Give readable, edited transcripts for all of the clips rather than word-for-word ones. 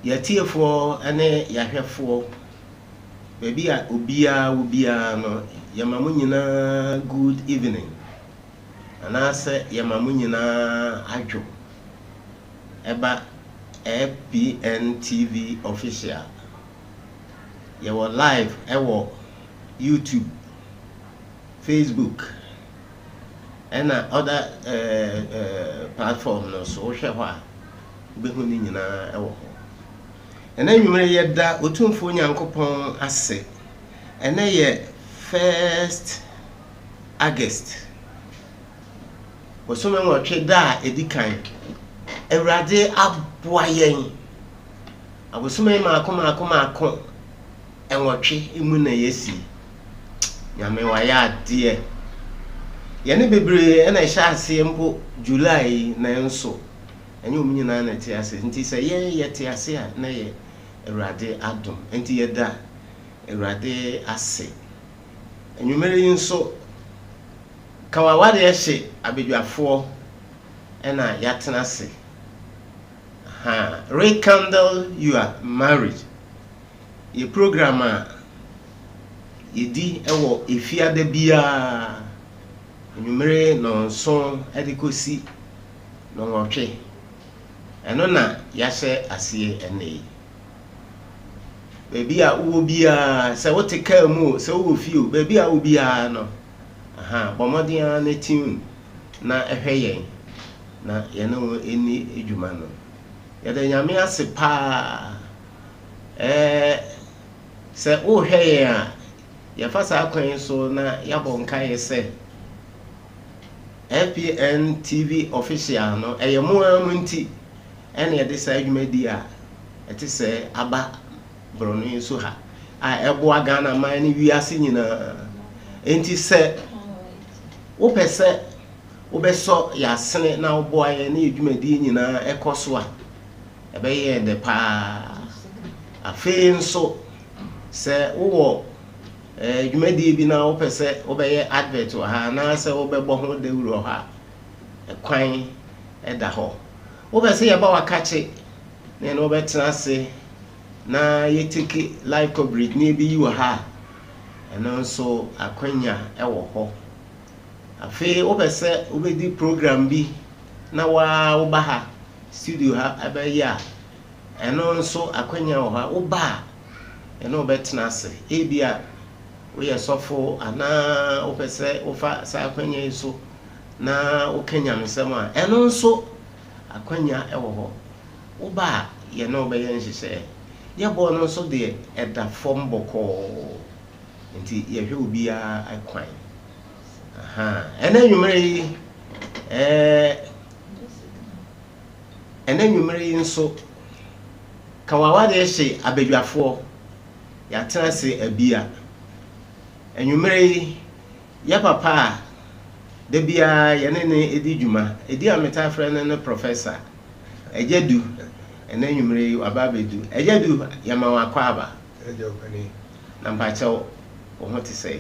yɛtiefoɔ ene yɛhwɛfoɔ baby a obia no yɛma mo nyinaa good evening anaasɛ yɛma mo nyinaa adwo ɛba APN TV official yɛwɔ live ɛwɔ YouTube, Facebook and other platform no so wohwɛ hɔ a wobɛhu ne nyinaa ɛwɔ hɔ. Ɛna nwumere yɛda otumfo Nyankopɔn ase. Ɛna yɛ 1st August. Bosome nwɔtwe da a edikan. Awurade aboa yɛn. Abosome maako enwɔtwe emu na yɛsi. Nyame wayɛ adeɛ. Yɛne bebree ɛna ɛhyɛ ase mpo July na nso. Enye omu nyina na te ase. Nti sɛ yɛ te ase a na yɛ Awurade adom. Nti yɛda Awurade ase. Enwumere yi nso kawawade ɛhye abedwafoɔ ɛna yɛatena ase. Rekindle your marriage. Ye program a yedi ɛwɔ efiada bia enwumere no nso ɛde kosi no nwɔtwe. Eno na yɛahyɛ aseɛ ɛnɛ yi. Baby a wo bia sɛ wote kaa mu sɛ wo fie baby a wo bia no bɔmmɔden na tune na ɛhwɛ yɛn na yɛne wo eni edwuma no yɛde Nyame ase pa sɛ wo hwɛ yɛn a yɛfa saa kwan so na yɛabɔ nkae sɛ APN TV official no ɛyɛ mo amunti ɛna yɛde saa adwumadi a ɛte sɛ aba brono nso ha a ɛboa Ghana man ne wiase nyinaa. Enti sɛ wopɛ sɛ wobɛsɔ yɛasene na woboa yɛ ne adwumadi nyinaa ɛkɔ so a ɛbɛyɛ de paa. Afei nso sɛ wowɔ adwumadi bi na wopɛ sɛ wobɛyɛ advert wɔ ha na sɛ wobɛbɔ ho dawuro ha ɛkwan ɛda hɔ. Wopɛ sɛ yɛba wakakye na no wobɛtena ase na yɛteke live coverage ne bi yi wɔ ha ɛno nso akwanya ɛwɔ hɔ. Afei wopɛ sɛ wobɛdi program bi na woba ha studio ha abɛyɛ a ɛno nso akwanya wɔ ha. Woba ɛno wobɛtena ase ebi a woyɛ sɔfo ana wopɛ sɛ wofa saa akwanya yi so na wokanya nsɛm a ɛno nso akwanya ɛwɔ hɔ. Woba a yɛne wobɛyɛ nhyehyɛ yɛbɔ no nso de ɛda fam bɔkɔɔ. Nti yɛhwɛ obi a akwan. Ɛna nwumere yi ɛna nwumere yi nso kawawade ɛhye abedwafoɔ yɛatena se abia. Enwumere yi yɛ papa a da bia yɛne ne edi dwuma edi ameta frɛ ne professor Ejadu. Ɛna nwumere yi waba bedu Ejadu yɛma wakɔ aba na mpakyɛw wo ho te sɛ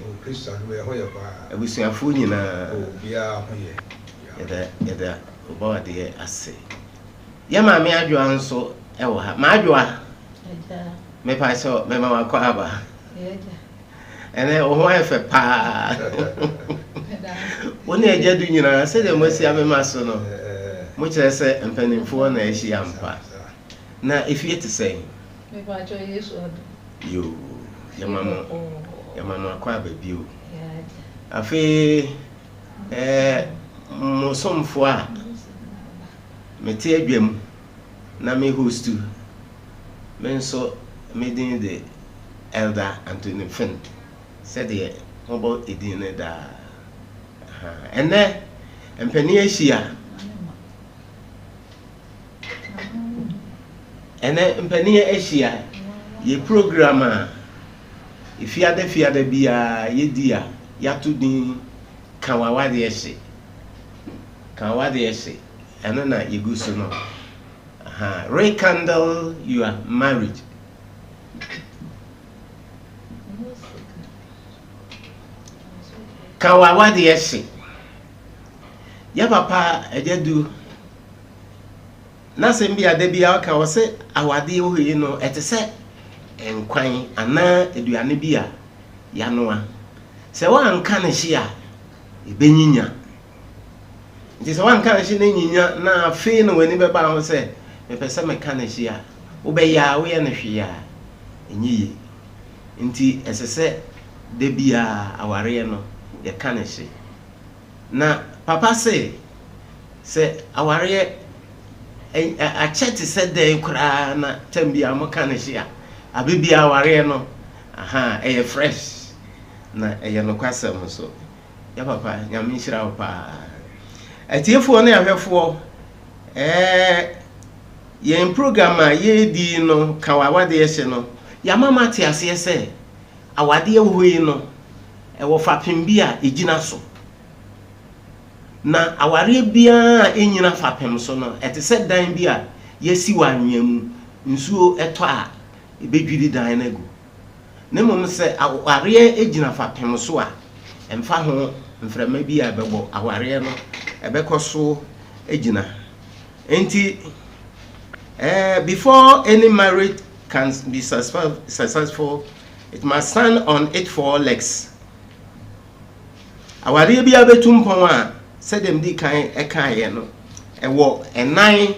abusuafo nyinaa yɛda ɔbɔwadeɛ ase. Yɛma me adwoa nso ɛwɔ ha. Ma adwoa mepakyɛw mema wakɔ aba ɛnɛ wo ho ayɛ paa. Wo ne Ejadu nyinaa sɛdeɛ moasia mema so no mo kyerɛ sɛ mpanimfoɔ na ahyia mpa na efie te sɛ mepakyɛw Yesu ado yo yɛma no akɔ aba bio. Afei mo somfo a mete adwam na me hostu me nso medin de Elder Anthony Finn sɛdeɛ mobɔ edin ne daa. Ɛnɛ mpani ahyia ye program a fiada bia yedi a yato din kawawade ɛhye ɛno na yegu so no. Rekindle your marriage. Kawawade ɛhye. Ya papa Ejadu na sem bia da bia aka wo se awade wo yi no etese enkwan ana eduane bia ya noa se wa anka ne hye a ebenyinya nti se wa anka ne hye ne nyinya na afi no wani beba ho se me pese me ka ne hye a wo be ya wo ye ne hwe ya enyiye nti esese da bia aware no ye ka ne hye na papa se aware a cheti said de kura na tambia mo ka ne hye a abibia aware no aha fresh na no kwasem so ya papa nyame nhira wo pa atiefo na ahwefo yen program a ye di no kawawade ye hye no ya mama te ase se awade ehoyi no wo fapem bia egina so na aware bia enyina fapem so no etese dan bia yesi wanwam nsuo eto a ebedwiri dan na gu ne mom se aware egina fapem so a emfa ho mframa bia bebo aware no ebekoso egina enti before any marriage can be successful it must stand on its four legs aware bia betumpon a sedem di kan ekaye no ewo enan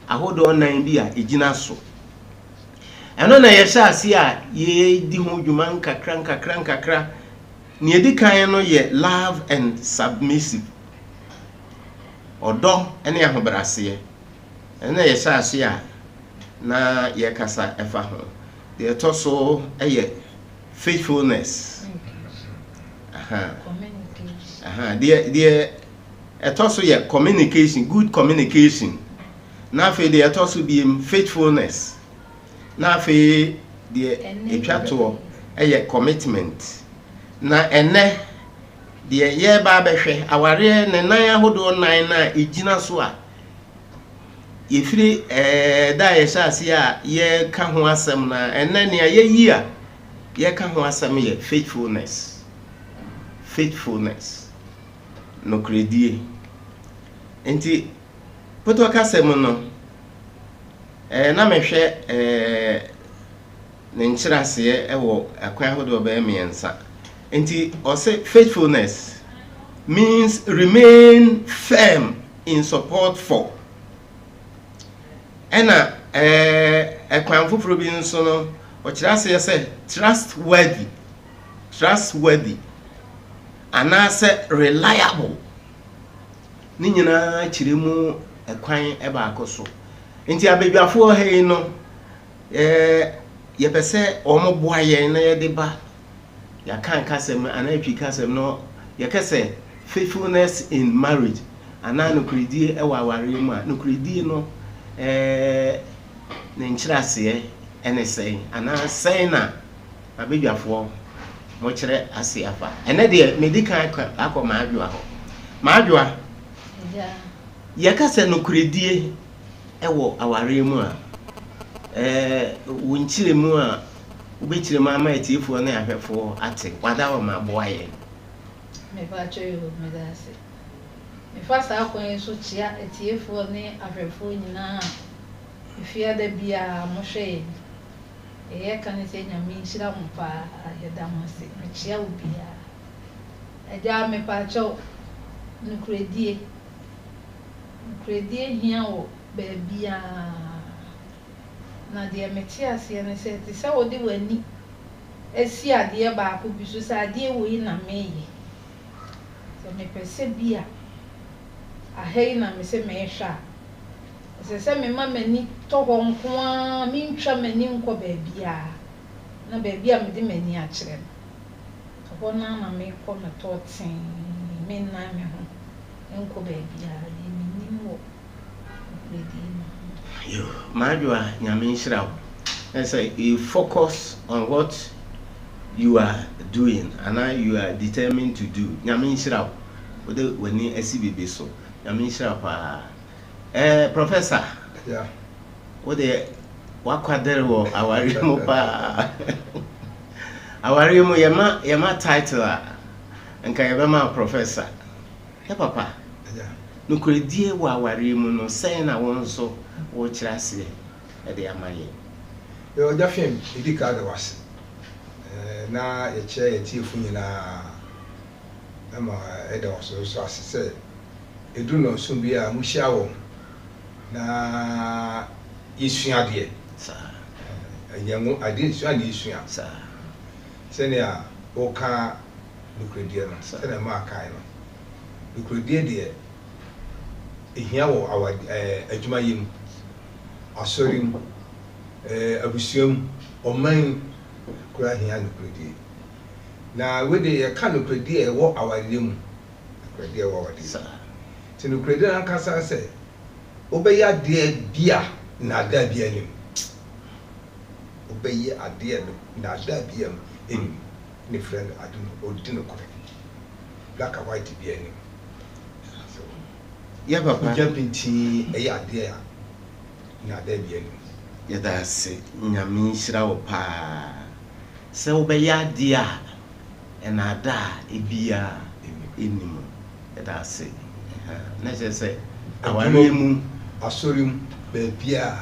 ahodo nan bia egina so eno na yehya ase a ye di ho dwuma nkakra ne edi kan no ye love and submissive odo ene ahobrase ene yehya ase a na ye kasa efa ho de toso eye faithfulness de etoso ye communication, good communication. Na fe de etoso bi faithfulness. Na fe de etwato eye commitment. Na ene de ye ba behwe aware ne nan ahodo nan na egina so a yefiri da ye hyase a ye ka ho asem na ene ne ye yi a ye ka ho asem ye faithfulness. No credit enti poto kasem no na mehwe ne nchirase ewo akwan hodo ba emiensa enti o say faithfulness means remain firm in support for ena akwan foforo bi nso no o chirase say trustworthy anase reliable ni nyina chiremu ekwan eba akoso enti abedwafo hei no ye pese omoboa ye na ye de ba ya kan kasem anatwi kasem no ye kese faithfulness in marriage anano kredi ewa aware mu a no kredi no ne nchirase ene sei ana sei na abedwafo mo kire ase afa ene de medical akọ maadwa ho maadwa ya kase no kuredie ewo aware mu a wonchire mu a ubechire mu ama etiefo na ahwefo ate wada wo maboa ye me ba choyo me da se me fasa akwan so chia etiefo ne ahwefo nyina ifia da bia mo hwe kan se nyame nhyira mo pa yeda mo se me chia obia eja me pa cho nukredie hia wo bebia na de meti ase ne se ti se wodi wani esi ade ba ko bi so sa ade wo yi na meyi so me pese bia ahei na me se me hwa se me ma mani to ho nko a me ntwa mani nko bebia na bebia me de mani a kire ho na me ko me to tin me na me ho nko bebia ni wo yo majwa nyame nhyira and say you focus on what you are doing and you are determined to do nyame nhyira wo de wani asibebe so nyame nhyira pa professor yeah wo de wakwadere wo aware mo pa aware mo yema title a nka yeba ma professor ya papa yeah no kredie wa aware mu no sen na won so wo kira se e de amaye yo jafem idika da wase na ye che ye tifu nyina ama e da so asese edu no so bi a mu hia wo na yesua de sa yango ade sua ni yesua sa sene a o ka lukredie no sene ma kai no lukredie de ehia wo adwuma yim asorim abusuam oman kura hia lukredie na we de ye ka lukredie wo awade mu lukredie wo awade sa ti lukredie an kasa se obeya de bia na da bia nim obeya ade na da bia enim ni friend adun odin ko black and white bia nim so ya papa jumpinti eya ade a na da bia nim ya da se nyame nhyira wo pa se wo be ya ade a na da ebia enim ya da se na je se aware mu asorim be bia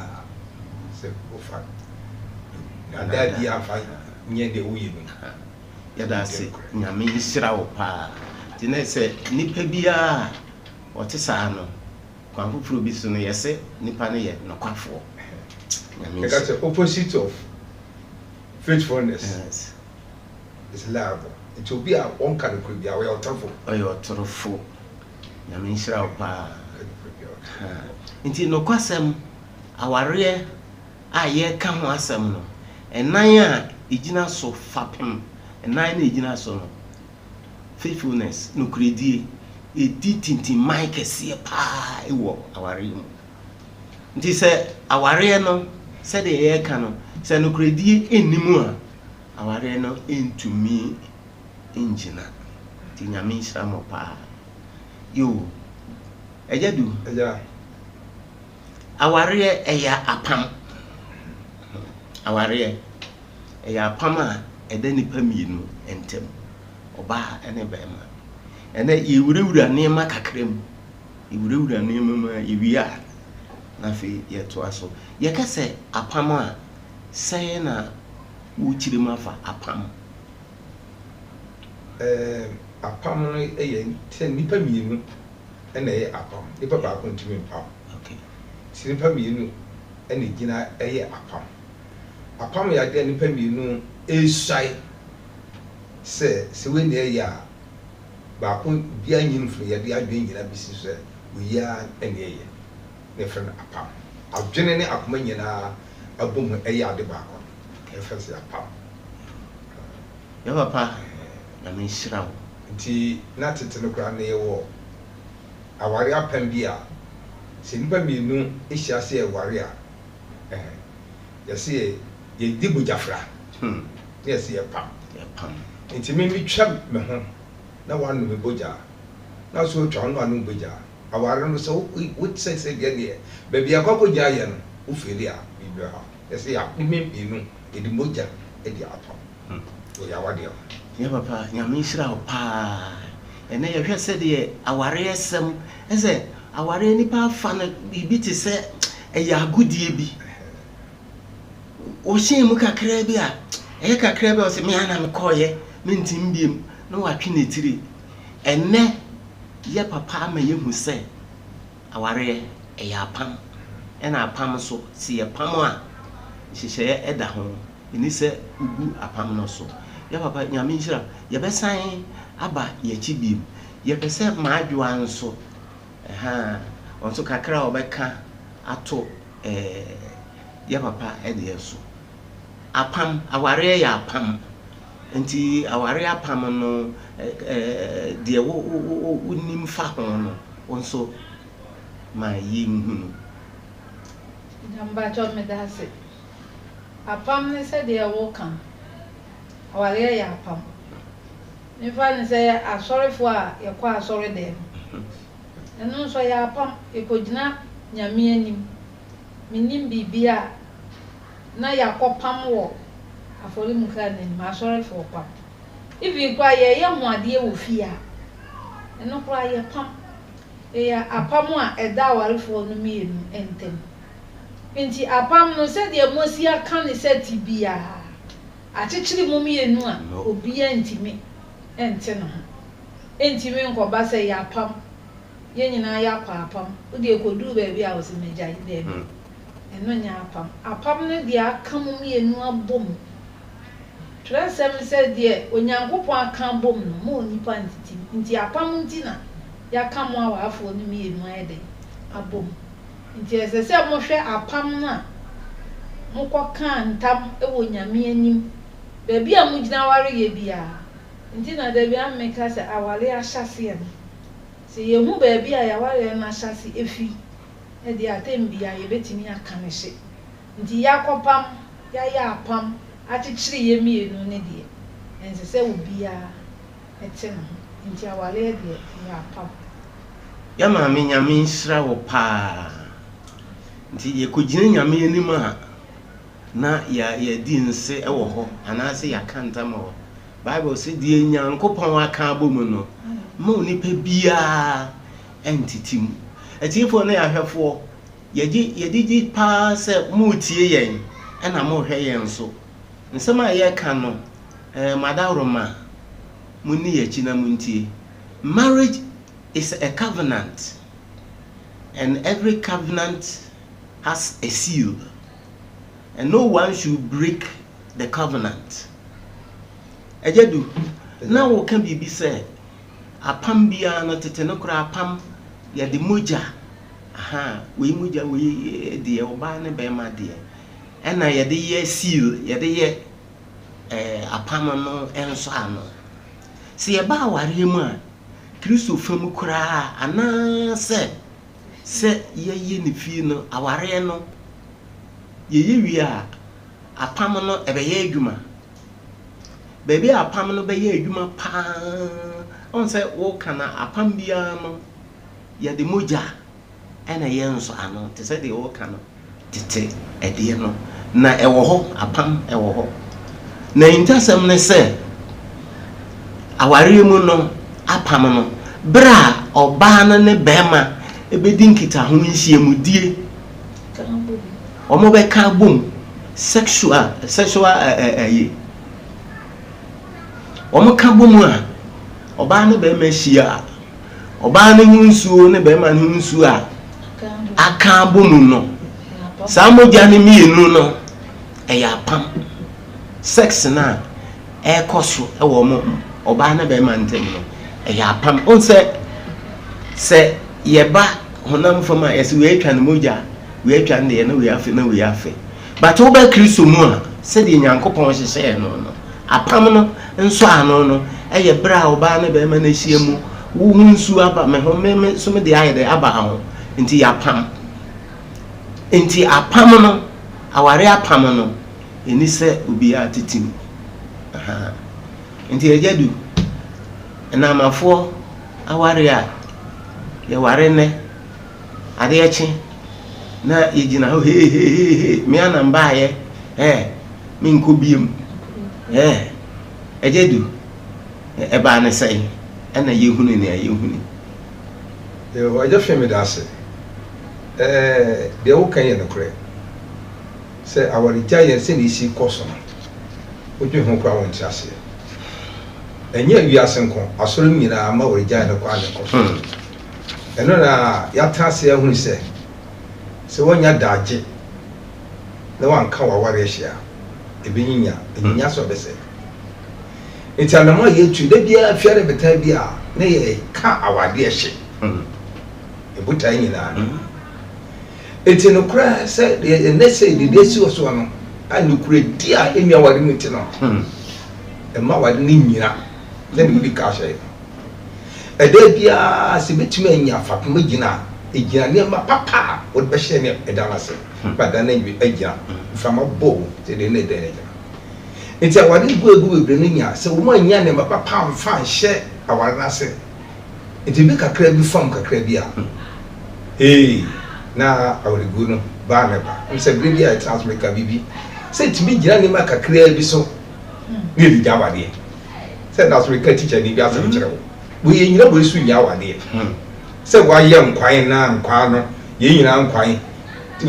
se ofa na da bia fa nye de wo yinu ya da se nyame nhyira wo pa ti na se nipa bia wote saa no kwanfoforo bi so no yese nipa ne ye nokwafo nyame that's the opposite of faithfulness. yes It's love. It will be a one kind of be away out of oyo torofo nyame nhyira wo pa nti nokwasem aware a ye ka ho asem no enan a ejina so fapem enan na ejina so no faithfulness no kredie editinti mike sie pa ewo aware mu nti se aware no se de ye ka no se no kredie enimu a aware no entumi enjina ti nyame nhyira mo pa yo ejadu yeah. aware eya apam aware eya apam a eda nipa mienu entem oba ene bema ene yewurawura nema kakrem yewurawura nema ma yewia na fe yeto aso yekase apam a sey na wuchire mafa apam apam no eye nipa mienu ene ye apam nipa ba ko ntimi pam okay nipa mienu ene gina eye apam ya de nipa mienu esai se we ne ya ba ko bia nyin fo ya de adwen nyina bisi so we ya ene ye ne friend apam adwene ne akoma nyina abom eye ade ba ko e fa se apam ya papa na me shirawo nti na tete no kra ne ye wo aware apam bia se nipa mienu ehia se e ware a yesi ye dibu jafra yesi ye pam nti me twa me ho na wanu me boja na so twa no anu boja aware no so wo say de ne be bia kwakoja ye no wo feli a bibia ha yesi ya me mienu e di moja e di apam o ya wade ya papa nyame nhyira pa ene ye hwe se de aware esem ese aware nipa fa na bibi te se eya agudie bi o hye mu kakra bi a eye kakra bi o se me ana me koye me ntim biem na watwe netiri ene ye papa ma ye hu se aware eya apam ena apam so se ye pam a hyehyeye eda ho eni se ugu apam no so ya papa nyame nhyira ye besan aba ye chibiem ye pese maadwa nso onso kakra obeka ato ya papa ede so apam aware ya apam nti aware apam no de wo nim fa ho no onso ma yimhunu namba jo me dase apam ne se de wo kan aware ya apam nifa ne se asorefo a ye kwa asore de eno so ya apam ekogina nyame anim minim bibia na yakopam wo afori muka nanim asorefo pam ivi kwa ye ho ade wo fia eno kwa ye pam eya apam a eda awarefo no mienu entem nti apam no se de mosi aka ne seti bia achichiri mu mienu a obi entimi ente no entimi nkoba se ya apam ye nyina ya kwa apam wo de kodu ba bia wo se meja ide eno nya apam no de aka mu mienu abom Trensem said dear onyankopon aka bom no mo nipa ntiti nti apam ntina ya ka mo awafo no mienu ede abom nti esese mo hwe apam na mo koka ntam e wo nyame anim ba bia mo gina ware ye bia nti na da bia meka se awale ahyase no se ye hu ba bia ya ware na ahyase efi e de atem bia ye betimi aka ne hye nti yakopam ya apam achichiri ye mienu ne de ense se obia ete no nti awale de ya apam ya maame nyame nsra wo pa nti ye kogina nyame anim a na ya di nse e wo ho anase ya kanta ma wo bible say die nyankopon aka abomu no ma onipa bia entitim etifo na ya hwefo ye di pa se mu tie yen na mo hwe yen so nsema ye ka no madawroma muni ye china muntie marriage is a covenant and every covenant has a seal and no one should break the covenant ejedu na wo kan bibi se apam bia no tete no kura apam ya de moja aha we moja we de oba ne be ma de ena ye de ye seal ye de ye apam no enso ano se ye ba aware mu a Kristo fam kura ana se ye ne fie no aware no ye wi a apam no ebe ye adwuma baby apam no be ye adwuma pa on se wo kana apam bia no ye de moja ena ye enso ano te se de wo kana tete ede no na ewo ho apam ewo ho na intasem ne se aware mu no apam no bra oba no ne bema ebedi nkita ho nhyiamudie omo be ka bom sexual omo ka bom a oba no bema hia oba no hunsuo ne bema no hunsuo a aka bom no samoja ne mienu no eya pam sex na ekoso e wo mo oba na bema ntem no eya pam on se yeba honam fama yesi we atwa ne moja we atwa ne na we afe na we afe but oba Kristo mu a se de nyankopon hyehye no apam no nso ano no eye bra oba na bema na hie mu wo hunsu aba me ho me so me de ayede aba ho nti ya pam nti apam no aware apam no eni se obi atitim aha nti ejedu na mafo aware a ye ware ne ade echi na yegina ho he me ana mbaaye me nkobiem ejedu eba ne sai ana yehunu ne yehunu yo aja femi dase de wo kan ye no kure se awari jaye se ni si koso oju ho kwa won tiase enye wiase nko asoro nyina ama wari jaye no kwa ne koso eno na ya tase ehunu se wonya daje na wanka waware hia ebenyinya enyinya so bese itanamo ye tu de bia fiare beta bia na ye ka awade hye ebuta nyina enti no kra se ne se de desi oso no anu kra dia emi awade muti no ema awade ni nyina na ni bi ka hye ede bia se betime anya fapoma gina egina ne ma papa wo be hye ne edana se bada na yi egina fama bo te de ne de ne enti awade egu bebre no nya se wo ma nya ne ma papa mfa hye awade na se enti bi kakra bi fam kakra bi a na awade gu no ba ne ba nse bi a transmeka bibi se timi gina ne ma kakra bi so ne di jawade se na so ka teacher ni bi asem kire wo ye nyina bo su nya awade se wa ye nkwan na nkwa no ye nyina nkwan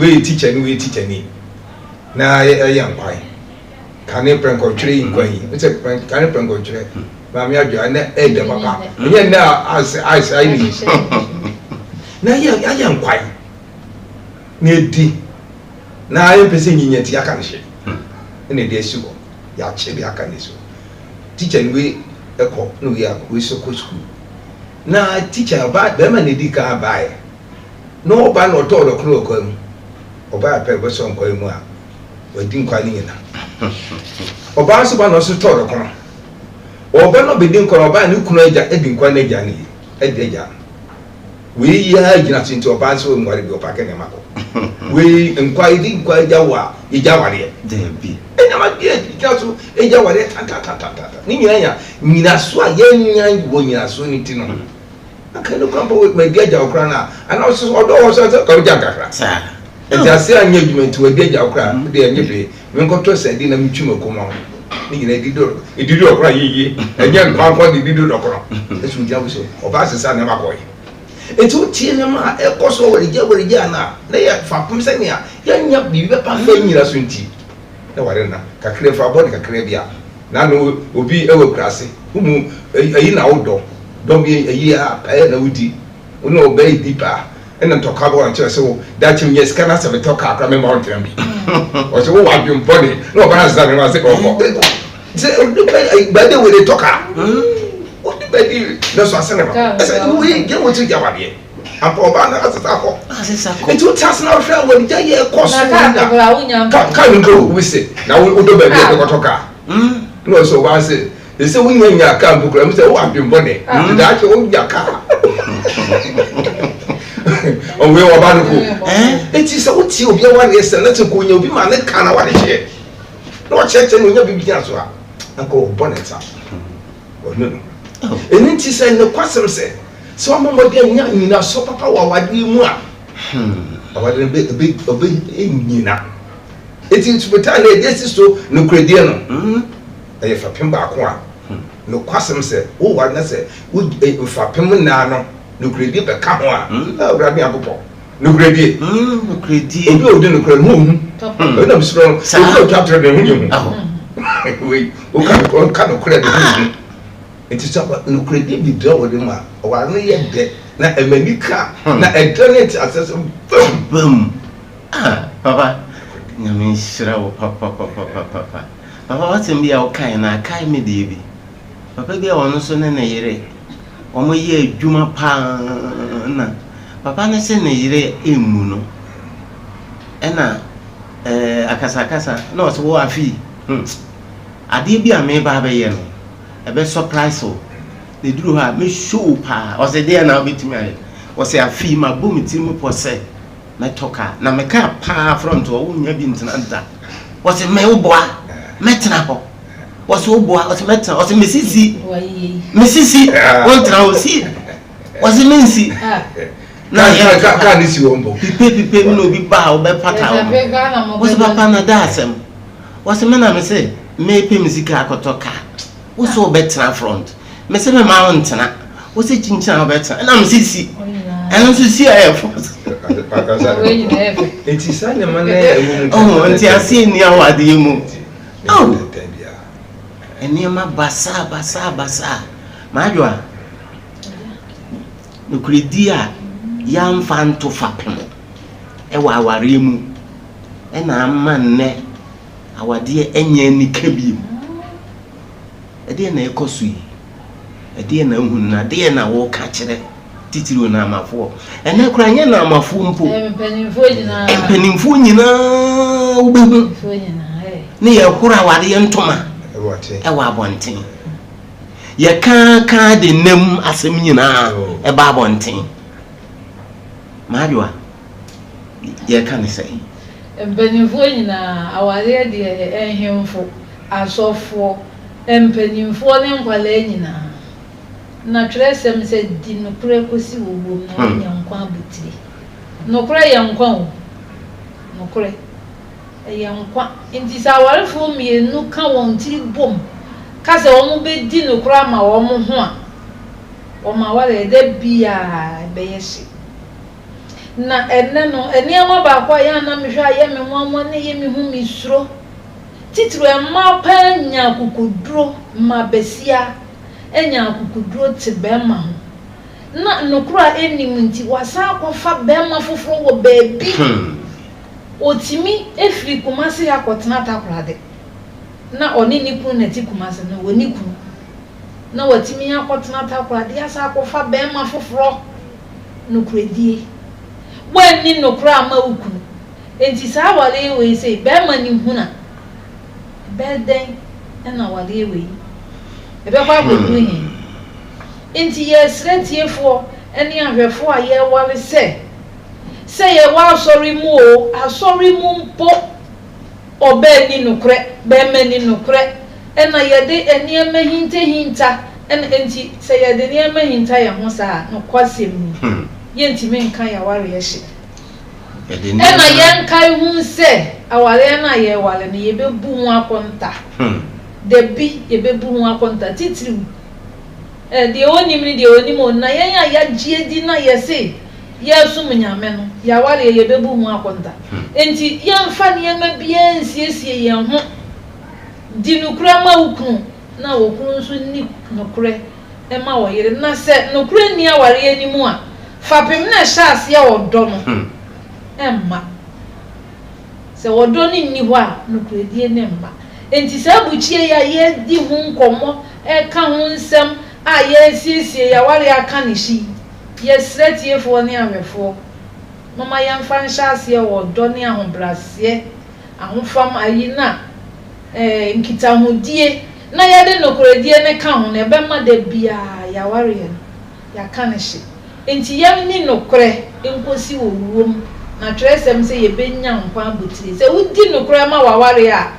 we teacher ni na ye nkwan kane pranko twere nkwan yi se kane pranko twere ma me adwa na e de papa ye na as ni na ye nkwan na edi na ye pese nyinya ti aka ne ene de esi ho ya che bi aka ne so teacher ni we eko no we so ko school na teacher ba be ma ne di ka ba no ba no to do kro ko mu oba pe bo so nko mu a wadi nkwa ni nyina oba so ba no so to do kono oba no be di nkwa oba ni kunu eja edi nkwa na eja ni edi eja we ya gina sinti oba so mu wari bi opa ke ne mako we nkwa eja wa eja wari de bi enya ma bi eja so eja wari ta ni nyina so a ye wo nyina so ni ti no aka no kwampo we ma eja okra na ana so odo wo so ka eja kakra sa ejase anya adwument we eja okra de enye be me nkoto se di na mitwuma komo ni nyina edido okra yiyi enya nkwa di dido okra esu dia wo so oba sesa na makoy etu tie ne ma ekoso wori na ya fapum se ne ya nya bibi pa fa nyira so nti na ware na kakre fa body kakre bia na no obi ewe krase umu ayi na wodo don bi ayi a pa na wudi uno obey dipa ena to ka bo anche so that you yes kana se to ka akra me mountain bi o se wo wa bi body no ba na se na se ko se ba de we de to ka bedi na so asene ba ese we get what you jawade ampo ba na asesa ko it will test now friend when you ye cost ka nko we say na we do ba bi ko toka no so ba say they say we nya ka mpo kra me say wo adwembo ne da che wo nya ka o we wo ba no ko it is so ti obi wa re say let ko nya obi ma ne ka na wa de che no che no nya bibi aso a anko boneta o no eni ti se ne kwasem se so amomode anya nyina so papa wa wade mu a awade be nyina eti tubeta na edesi so no kredie no e fa pem ba ko a no kwasem se wo wa na se wo fa pem na no kredie be ka ho a awrade apopo no kredie obi odi no kredie hu na bisro obi chapter de hu nyu we o ka no kredie hu enti so no kredie bi do wo de ma o wa no ye de na emanika na eternity access bum papa nyame shira wo papa papa watem bia o kai na kai me de bi papa bia wono so ne yire o mo ye adwuma pa na papa ne se ne yire emu no ena akasa na o so wo afi ade bia me ba ba ye no ebe surprise o de duru ha me show pa o se de na obetimi aye o se afi ma bo mitimi pose na toka na me ka pa front o nya bi ntinanta o se me uboa metna ho o se uboa o se metna o se mesisi won tra o si o se mensi na ka ni si wombo pipe mi no bi ba o be pata o se papa na da asem o se me na me se me pe muzika akotoka o so betra front me se me ma ontena o se chinchan o betra na me sisi eno so si aye force enti sanya mane oh enti asi ni awade mu oh eni ma basa ma adwa no kredi a yam fanto fapem e wa aware mu e na amanne awade enye ni kabiem ede na ekosu yi ede na ehun na de na wo ka kire titiro na amafo ene kura nye na amafo mpo penimfo nyina ubehu ne ye kura wade ye ntoma e wa abonten ye ka de nam asem nyina e ba abonten maadwa ye ka ne sei penimfo nyina awade de ehemfo asofo empenimfo ne nkwala nyina na tresem se di no kure kosi wo na yankwa abutire no kure yankwa o no kure yankwa enti sa warefo mienu ka won tiri bom ka se wo be di no kure ma wo mo ho a ma wale de bia be yeshi na enne no eniema ba kwa ya na mehwa ye me nwanwa ne ye me hu misro titru e ma pa nya kukuduro ma besia enya kukuduro te bema ho na nokura enim nti wasa akọfa bema foforo wo beebi otimi efiri kumase yakotena takorade na oni nikunu na ti kumase no woni kunu na watimi yakotena takorade ya sa akọfa bema foforo nokuredie wani nokura ma ukunu enti sa wale we say bema ni huna beden na wale we ebe kwa kodu hin enti yesretiefo eni ahwefo a ye wale se ye wa sorry mu o asori mu mpo obe ni nokre be me ni nokre ena yede eniema hinta enti se yede eniema hinta ya ho sa no kwasem ni yenti men kan ya ware ye hye ena yen kai hu se awale na ye wale ni yebebu hu akonta de bi yebebu hu akonta titiri de onim ni de onim na yen ya gie di na ye se yesu munyame no ya ware yebebu hu akonta enti yen fa ne ma bia nsiesie yen ho di nukura ma ukun na okun so ni nukure e ma wo yire na se nukure ni aware enimu a fapem na shas ya odo no emma se odo ni ni ho a nukure die ne mma enti se abuchie ya ye di hu nkomo e ka hu nsem a ye siesie ya ware aka ne shi ye sretiefo ne awefo mama ya mfa shas ya odo ne ahobrase ahofam ayina nkitahudie na ya de nokoredie ne ka ho ne bema de bia ya ware ya ka ne shi enti yam ni nokore enkosi wo wuom na tresem se ye benya nkwa abutire se wudi nokore ma waware a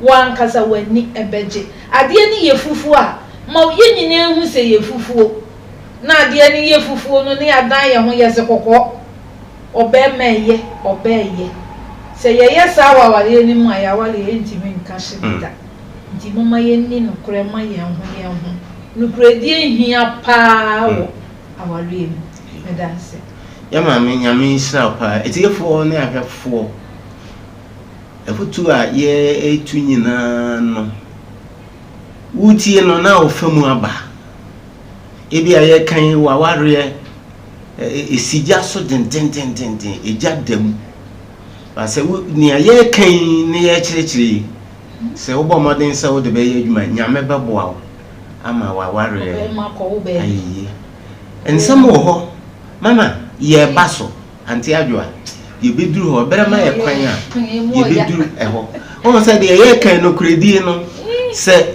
wan kasa wani ebeje ade ni ye fufu a ma ye nyine hu se ye fufu na ade ni ye fufu no ne adan ye ho ye se kokko obemeye obeye se ye yesa waware ni mu ayaware enti men ka shibida enti mama ye ni nokore ma ye ho nokore die hia pa wo aware ni medase ya mama nyame isra pa etiefo ne ahwefo efutu a ye etu nyina no wutie no na ofamu aba ebi aye kan waware esija so den eja dam ba se ni aye kan ne ye kirikiri se wo bomoden se wo de be ye adwuma nyame beboa wo ama waware ayi ensam wo ho mama ye baso anti adwa ye beduru ho berema ye kwan a ye beduru eho o se de ye kan no kredi no se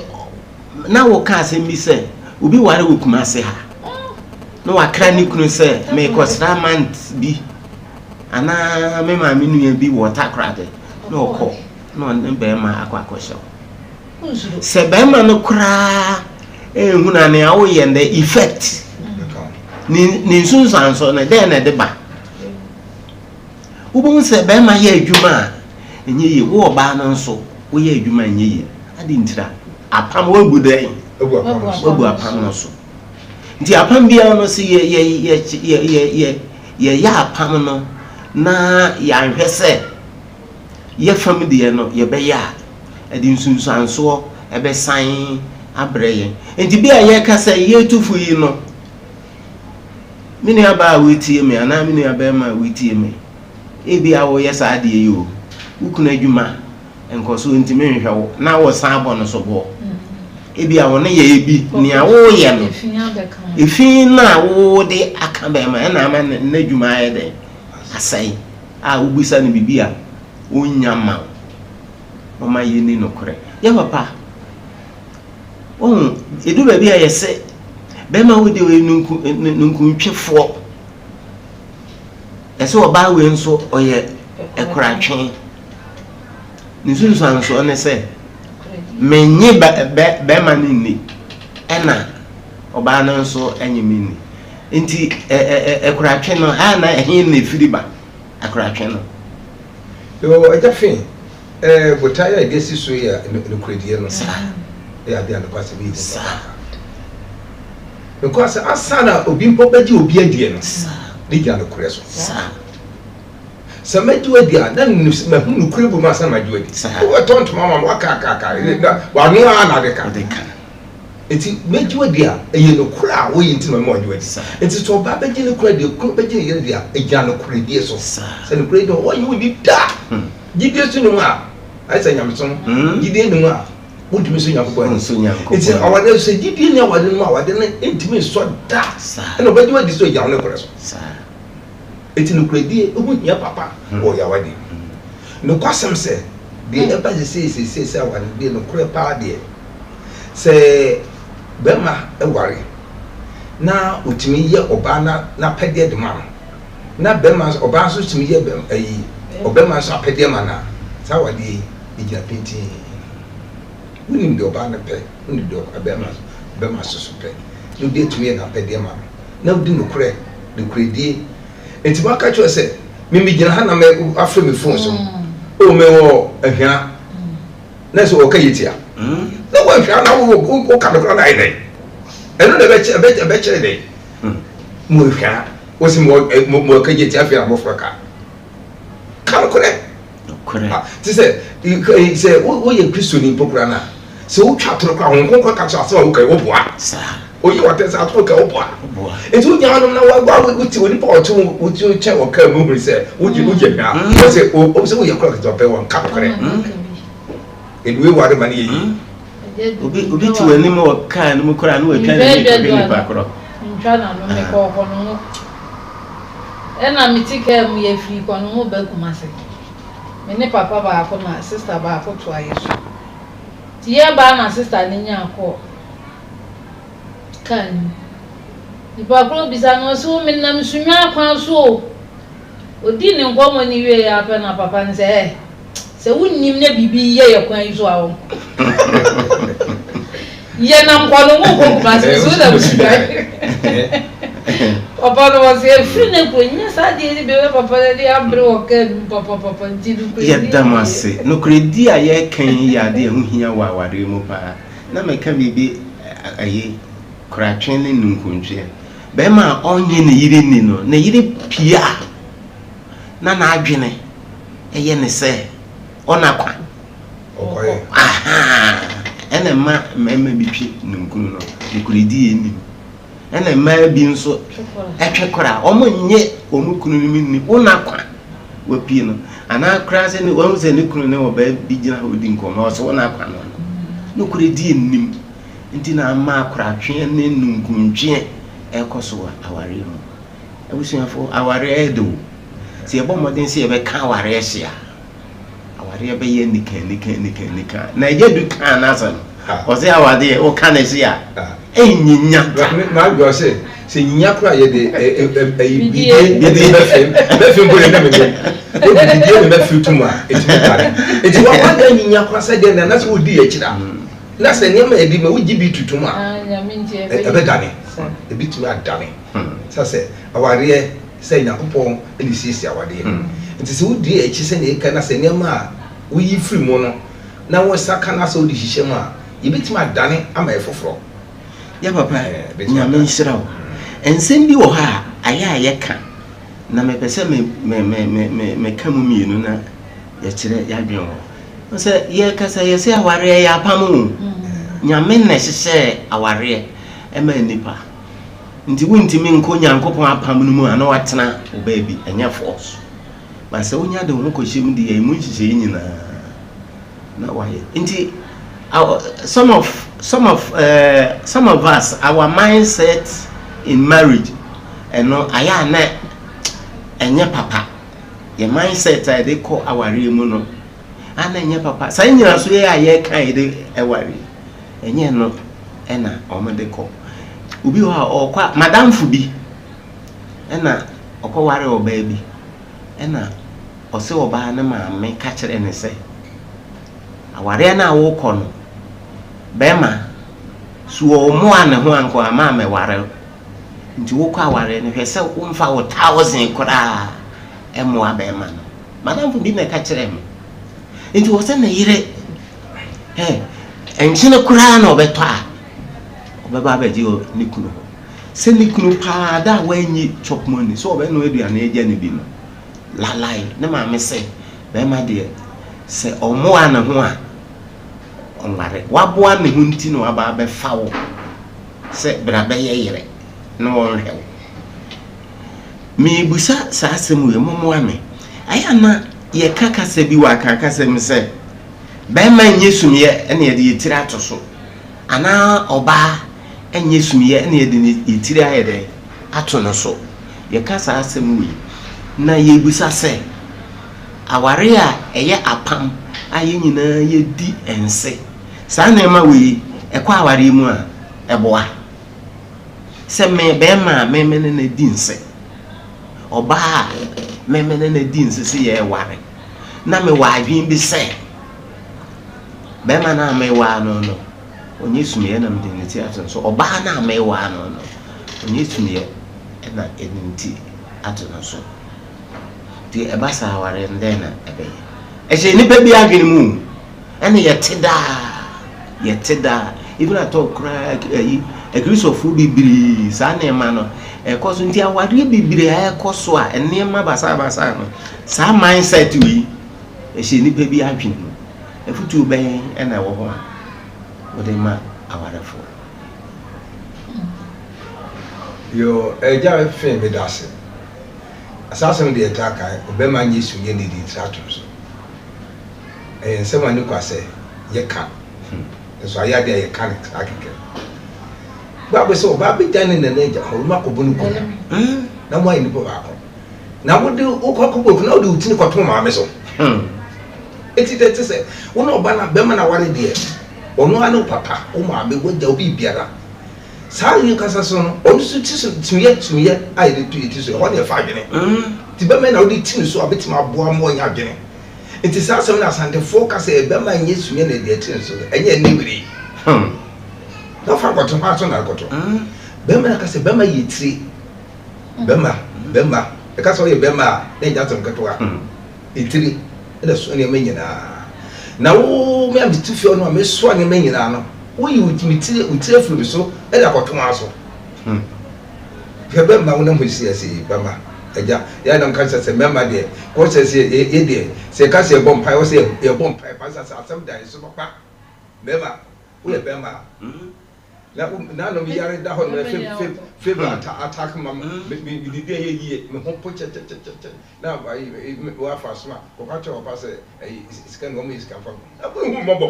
na wo ka se mi se obi ware wo kumase ha no wakra ni kunu se me kosra month bi ana me ma minu ye bi water crade no ko no be ma akwakosho se be ma no kra ehuna ne awo ye the effect ni sunsan so na de na de ba ubun se be ma ye adwuma enye ye wo ba no nso wo ye adwuma enye ye adi ntira apam wo gudan obu apam no so nti apam bia no se ye ya apam no na ya nhwese ye family no ye be ya adi sunsan so e be san abreye nti bia ye ka se ye tufu yi no mini aba wetie me ana mini aba ma wetie me ebi awo yesa ade yi o ukuna adwuma enkoso nti me hwehwe wo na wo san abo no so bo ebi awo ne ye ebi ni awo ye no efin na wo de aka ba ma na ama na adwuma aye de asai a ubisa ne bibia onyama mama ye ni nokore ya papa edu ba bia yese bema wo de we nunku twefo ese oba we nso oye ekoratwe nsunsan so ne se menye bema ni ena oba no nso anyimi ni nti ekoratwe no ana ehin na firiba ekoratwe no yo ajafin botaya idesi so ya no kredie no sa ya de an kwase bi because asana obi mpobaji obi adie no de gya no kure so sa maju adia na mahu no kure bu ma sa maju adi o tonto mama waka wa no ana de ka enti maju adia eye no kure a wo yinti no maju adi enti to ba baji no kure de ko baji ye dia egya no kure die so sa no kure do wo yi bi da gidie su no a ai sa nyamson gidie no a wotumi so nyankopɔ enti awade so gidie ne awade no awade no entimi so da na obaji wadi so egya no kure so eti no kredie obu hia papa o ya wadi no kwasem se de eba se awade de no kure pa de se bema eware na otimi ye oba na pede de ma na bema oba so timi ye ayi obema so apede ma na sa wade igya penti unim de oba na pe unim de bema so pe no de timi na pede ma na udi no kure de kredie enti ba ka cho se mimi gina ha na me afro me phone so o me wo ahia na so o ka yitia na wo ahia na wo ka me na ide eno na be che de mo ahia wo si mo ka yitia afia mo fraka ka ko ne ti se wo ye Kristo ni pokura na se wo twa toro kwa ho ko ka cha so wo ka wo boa oyi wate sa to ka oboa etu nya no na wa wuti woni pa otu wuti che wo ka mu huri se wuji na o se wo ye kro ka to pe won ka kore edwe ware mani yi obi ti wani mo ka no mu kora no wa twa ni pa kro ntwa na no me ko ko no ena mitike mu ye firi ko no ba kumase me ne papa ba ko na sister ba ko to ayeso ti ye ba na sister ni nya ko kan ipa klo bisa no so me nam sunwa kwa so odi ne ngomo ni we ya pa na papa nse se wunnim na bibi ye ye kwan iso awo ye nam kwa no mo ko ba so da bushia papa no was e fine ko nya sa de be papa de abre o ka papa ntidu ko ye damase no kredi a ye kan ya de hu hia wa ware mu pa na me ka bibi aye kratwen ne nkunje be ma onye ne yiri ni no ne yiri pia na adwene eye ne se ona kwa okoye aha ene ma bitwi nkunu no kredi eni ene ma bi nso etwekora omo nye omukunu ni ona kwa wapie no ana kra se ne wo se ne kunu ne wo ba bi gina hodi nkoma o se ona kwa no kredi enim nti na ma akora twen ne nkunje ekoso aware mu abusuafo aware edo se ebo modern se ebe ka aware ehia aware ebe ye nika na ye du kan na so o se awade o kan ehia enyinya na go se nyinya kura ye de bidie befem bo na me o bidie me fituma etimi eti wa kwa nyinya kura se de na so odi ekira na se nyama edi ma wuji bi tutuma ebe dane ebi tu adane sase aware se Nyankopon eni sisi awade nti se wudi echi se ne ka na se nyama wuyi free mu no na wo saka na so di hihye mu a yebi adane ama efoforo ya papa nyame nhyirawo ensem bi wo ha aya ka na me pese me ka mu mienu na ya kire ya dwen wo se ye kasa ye se aware ya pamu nyame na hyehyɛ aware ema nipa nti wontimi nko Nyankopon apam no mu ana watena obabi enya force ba se wonya de wo ko hyem de ye mu hyehyɛ nyina na waye nti some of us our mindset in marriage no aya na enya papa your mindset I dey call aware mu no ana enya papa sai nyina so ye aye kan de eware enye no ena omede ko ubi wa okwa madam fubi ena okoware oba bi ena ose oba na maame ka kire ne se aware na wo ko no bema suo mo ane ho anko ama me ware nti wo ko aware ne hwese wo mfa wo 1000 kora emo abema no madam fubi na ka kire me nti wo se na yire enchine kura na obeto a obeba abeji o nikunu sɛ ne kunu paa da wanyi chop money so ɔbɛno aduane agya ne bi no lalai ne maame sɛ bɛma deɛ sɛ ɔmoa ne ho a ɔnware waboa ne ho nti no aba bɛfa wo sɛ bra bɛyɛ yere ne wɔnhwɛ wo mebusa saa asɛm wei momoa me aya na yɛka kasa bi wɔ aka kasa mi sɛ bɛma nyɛ sumyɛ ɛne yɛde yɛtiri ato so anaa ɔbaa ɛnyɛ sumyɛ ɛne yɛde yɛtiri ayɛ dɛ ato no so yɛka saa asɛm wei na yɛbusa sɛ aware a ɛyɛ apam a yɛ nyinaa yɛdi ɛnse saa nneɛma wei ɛkɔ aware mu a ɛboa sɛ me bɛma memene na di nse ɔbaa memene na di nse sɛ yɛ ware na me wa adwin bi sɛ bɛma na me wa no no onye sumie na mde nti ato so ɔbaa na me wa no no onye sumie na edinti ato no so di eba sa aware ndɛ na ɛbɛyɛ ɛhyɛ nipa bi adwene mu ɛne yɛte da even atɔ kra ayi akristofoɔ bibiri saa nneɛma no ɛkɔ so nti awadeɛ bibiri a ɛkɔ so a nneɛma basa no saa mindset wi ɛhyɛ nipa bi adwene mu ɛfutu bɛn ɛna ɛwɔ hɔ a wɔde ma awarefoɔ yo ɛgya fɛn bi da ase asasem de ɛta kan ɔbɛma nyɛ sunye ne di trato so ɛyɛ nsɛm a ne kwa sɛ yɛka nso ayɛ adeɛ yɛka ne akeke baabɛ sɛ ɔbaa bɛgya ne nana agya ɔma akɔbɔ no kɔ na mo ayɛ nipa baako na wode wokɔ akɔbɔ kɔ na wode wotini kɔto maame so eti dɛ te sɛ wo na ɔba na bɛma na ware deɛ ɔno ano papa wo maame wagya obi biara saa yi kasa so no ɔno so ti so tumyɛ a yɛde to yɛti so ɔne ɛfa adwene nti bɛma na wode ti no so a bɛtumi aboa ma ɔnya adwene nti saa asɛm no asantefoɔ ka sɛ bɛma nyɛ sumyɛ na ɛde ati no so ɛnyɛ ne were na fa kɔto hɔ aso na akɔto bɛma na ka sɛ bɛma yɛ tire bɛma ɛka sɛ ɔyɛ bɛma a na ɛgya asɛm ketewa ɛtire ɛna so nneɛma nyinaa na wo me ameti fie no a me so nneɛma nyinaa no woyi wotire firi so ɛda akɔto hɔ aso hwɛ bɛma wo na mo si ase bɛma ɛgya yɛ nam ka sɛ mɛma deɛ kɔ sɛ yɛ deɛ sɛ ka sɛ yɛbɔ mpae wɔ sɛ yɛbɔ mpae pa sɛ asɛm da yɛ so papa bɛma woyɛ bɛma na no yare da hɔ no favor attack mama me didi yɛ yie me ho po che na ba yi wa fa so a ko ka che o pa sɛ sika no mo sika fa abo hu mɔbɔ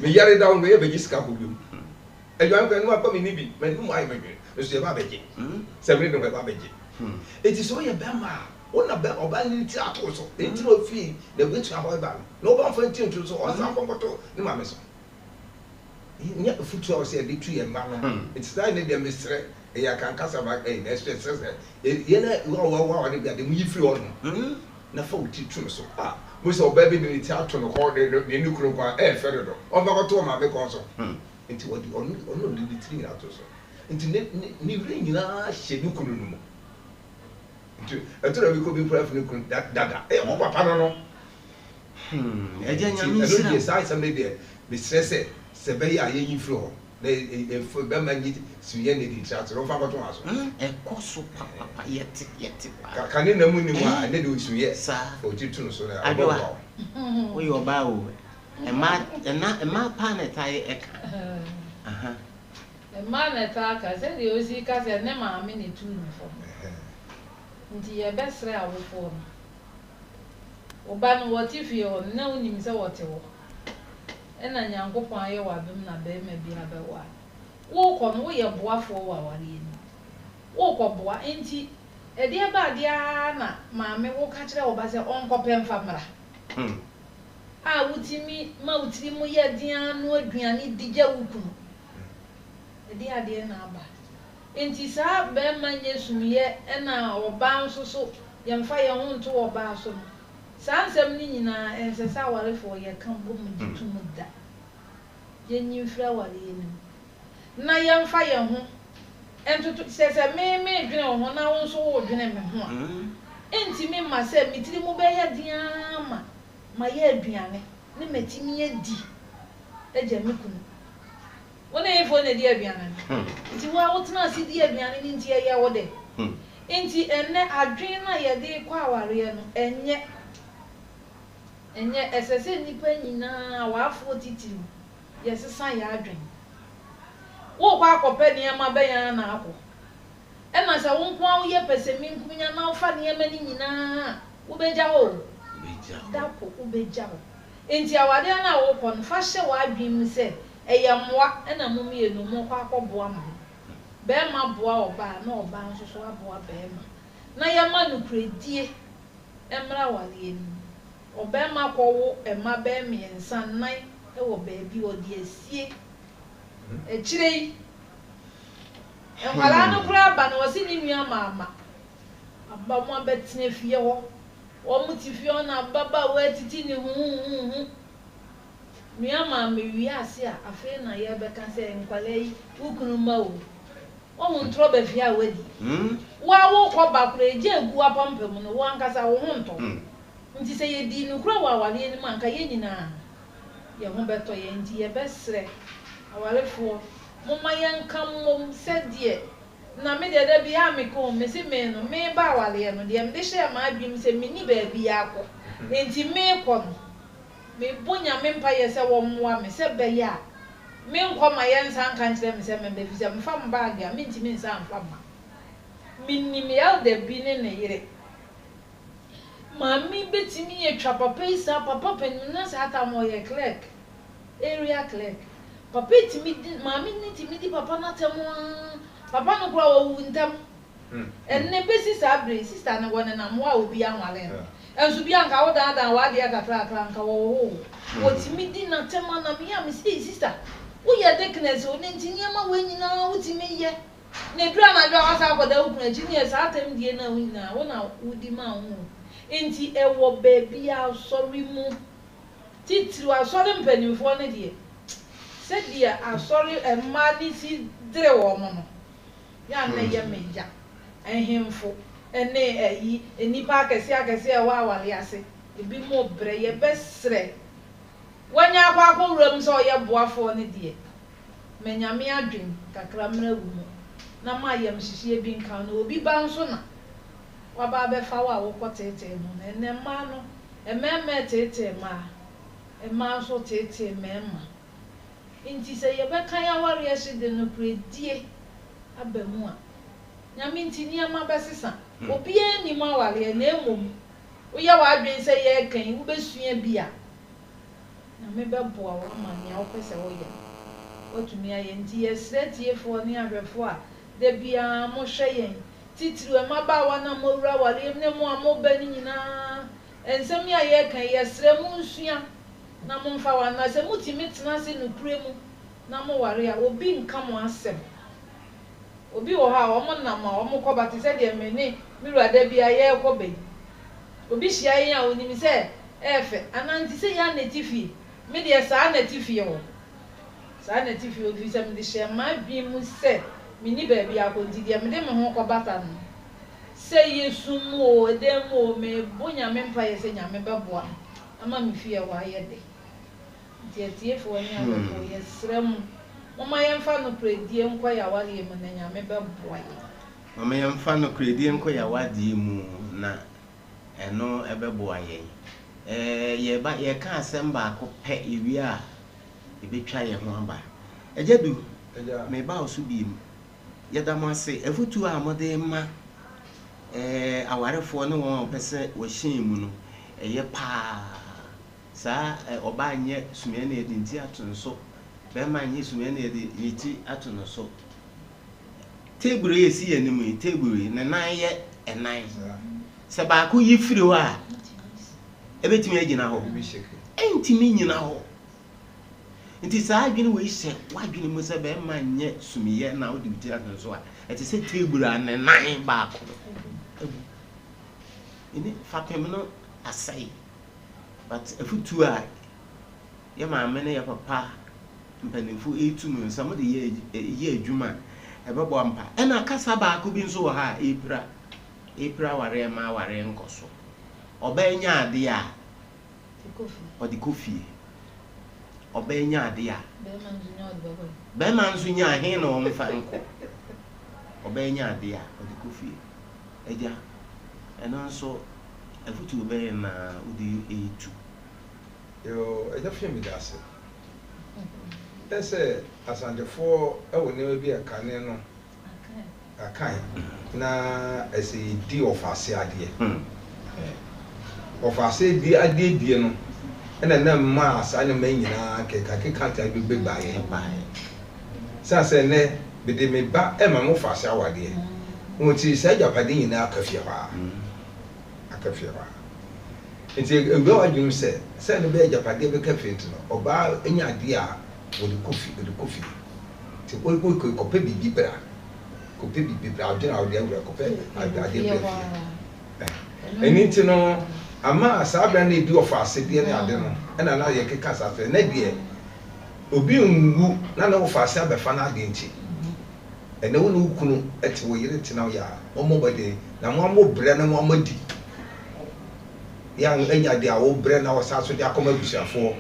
me yare da hɔ no yɛ be sika ko bi ɛdwan ko no apa me ni bi me no ai me dwe so yɛ ba beje sɛ me no ba beje eti so yɛ bɛma wona bɛ oba ni ti ato so enti no fi na wetu ahoy ba no ba fa nti ntu so o sa konkoto ni ma me so nya futu o se de tu ye ma no it's time ne dem mesre e ya kan kasa ba e na stress ye na wa de bia de mu yifri o no na fa uti tu so mo se oba bi ni ti ato no ko de ni kuro kwa e fere do o ba ko to ma me ko so enti wodi ono de tri ato so enti ni wre nyina hye ni kuro no mo ɛtɔrɔ bi ko bi kura funu kun dada mo papa no ɛgya nyame sira ɛno saa sɛm ne deɛ mesrɛ sɛ bɛyɛ a yɛyi firi hɔ na bɛma nyi suyɛ ne di tra toro fa kɔto aso ɛkɔ so papa yɛte pa ka ne na mu ni mu a ne de suyɛ saa ɔti tu no so na adwa woyɛ ɔbaa o ɛma pa na ɛtae ɛka aha ɛma na ɛtae ka sɛ deɛ osi ka sɛ ne maame ne tu no fɔ nti yɛ bɛsrɛ awofoɔ no ɔba no wɔte fie hɔ na wonim sɛ wɔte hɔ ɛna nyankopɔn ayɛ wɔ abem na bɛrima bi abɛwɔ a wokɔ no woyɛ boafoɔ wɔ awareɛ no wokɔ boa nti ɛdeɛ ba adeɛ na maame woka kyerɛ wo ba sɛ ɔnkɔpɛ mfa mmra a wotimi ma wotiri mu yɛ deɛ no aduane di gya wo kunu ɛdeɛ adeɛ na aba enti saa bɛrima nyɛ sumyɛ ɛna ɔbaa nso so yɛmfa yɛn ho nto ɔbaa so no saa nsɛm ne nyinaa ɛnsɛ sɛ awarefoɔ yɛka bɔ mu de to mu da yɛnyi mfiri awareɛ no na yɛmfa yɛn ho ɛntoto sɛ me dwene wo ho na wo nso wo dwene me ho a ɛntimi ma sɛ metiri mu bɛyɛ deaa ma yɛ aduane ne matimi yɛdi agya me kunu wona yefo na di aduane nti wa wotena si di aduane ni nti ya wo de nti enne adwen na ye de kwa aware no enye esese nipa nyina wa afo titi yesesa ya adwen wo kwa akopɛ niema be ya na akɔ ɛna sɛ wo nko a wo ye pesemi nkunya na wo fa niema ni nyina wo beja ho dapo wo beja ho enti awade na wo kɔ no fa hye wa adwen mu sɛ ɛyɛ mmoa ɛna mumie no mo kwa akɔboa mo be ma boa oba na oba nso so aboa be ma na ye ma no kredie emra wale ni oba ma kɔwo ema be miensa nan ɛwɔ baabi odi asie echirei enwala no kura ba na wasi ni nua mama aba mo abetene fie ho wo muti fie na baba wa titi ni hu nua mama wi ase a afi na ye be ka se enkwala yi ukunu ma o wo ntro ba fie a wadi wa wo kɔ ba kura eje egu apampem no wo ankasa wo ho nto nti se ye di no kura wa wale ni manka ye nyina ye ho beto ye nti ye besre awalefo moma yenka mom sedie na me de da bia me ko me se me no me ba awale no de me de hye ma adwim se me ni ba bia akɔ enti me kɔ no me bonya me mpa ye se wo moa me se be ya me nkɔ ma ye nsa nka nkyere me se me be fi se me fa mbag ya me nti me nsa mfa ma minni me al de bi ne ne yire mami betimi ye twa papa isa papa penu na sa ata mo ye clerk area clerk papa timi mami ni timi di papa na temo papa no kura wo ntam enne be sister na wona na mo a obi anwale enso bi anka wo dan wa de akatra nka wo timi di na tema na me am say sister wo ye dekness o ne ntinya ma wanyina wo timi ye ne dura na dura wasa akoda wo kuna chini sa atem die na wina wo na wudi ma wo enti ewo baby a sorry mu titiri a sorry mpanimfo ne de se dia a sorry emma ni si dre wo mo no ya na ye meja ehemfo ene eyi enipa akese e wa awale ase ebi mo bre ye besre wanya akwa wuram so ye boafo ne de menyame adwen kakra mra wu mo na ma yam hihie bi nka no obi ba nso na waba be fa wa wo kotete mu na ene ma no ememe tete ma ema so tete mema inti se ye be kan ya ware hye de no predie abamu a nyame nti ni ama besesa obi ani ma ware na emom wo ya wa adwen se ye kan wo besua bia na me be boa wo ma nya wo pese wo ye otumi aye nti ye sretie fo ni ahwefo a de bia mo hwe titiri e maba wa na mowura wale ne mo amoba ni nyina ensem ya ye kan ye sre mu nsua na mo mfa wa na se mutimi tena se nukure mu na mo ware a obi nka mo asem obi wo ha o mo na ma o mo koba te se de meni miru ada bia ye kobe obi hia yen a onimi se efe ananti se ya netifi me de sa netifi wo sa netifi o di se me de hye ma bi mu se mini baby akonti dia me de me ho kobata no se yesu mu o de mu me bonya me mpa ye se nyame beboa ama me fie wa ye de tie fo ni abefo ye srem mama ye mfa no predie nko ya wale mu na nyame beboa ye mama ye mfa no predie nko ya wade mu na eno ebeboa ye ye ba ye ka asem ba ko pe ewi a ebetwa ye ho aba ejedu me ba osu bi mu yadamase efutu a mode ma awarefo ne won pese wo hyen mu no eye pa sa oba anye sumie na edinti atonso be ma anye sumie na edinti atonso teburu yesi yanimu teburu ne nan ye enan se ba ko yifiri ho a ebetimi agina ho entimi nyina ho nti saa adwene we hye wadwene mu se be ma nye sumiye na odi biti atonso a eti se teburu an nan ba ko ini fapem no asai but efutu a ye ma amene ye papa mpanimfu etumu some de ye adwuma ebebo ampa ena kasa ba ko bi nso wo ha epra ware ma ware nkoso oba nya ade a odi kofi obenya ade a be man nso nya ahe na omfa nko obenya ade a odi kofie eja eno nso afutu be na udi etu yo eja fi mi dase ese asandefo ewo ne bi akane no akan na ese di ofase ade ofase di ade die no na ma asa ne manyina keka ta bi baye sa se ne be de me ba e ma mo fase awade mo ti sa japade nyina akafie ha akafie ha nti ebe wadwum se ne be japade be kafie to no oba enya ade a wo de kofi ti ko pe bibi bra ko pe bibi bra odina ode awura ko pe ade bra eni ti no ama asabra na edi ofase de ne ade no na na ye keka safe na de obi ngu na na ofase abefa na ade nti ene wo no kunu eti wo yire ti na ya omo bade na mo bre na mo amadi ya enya de a wo bre na wo saso de akoma busuafo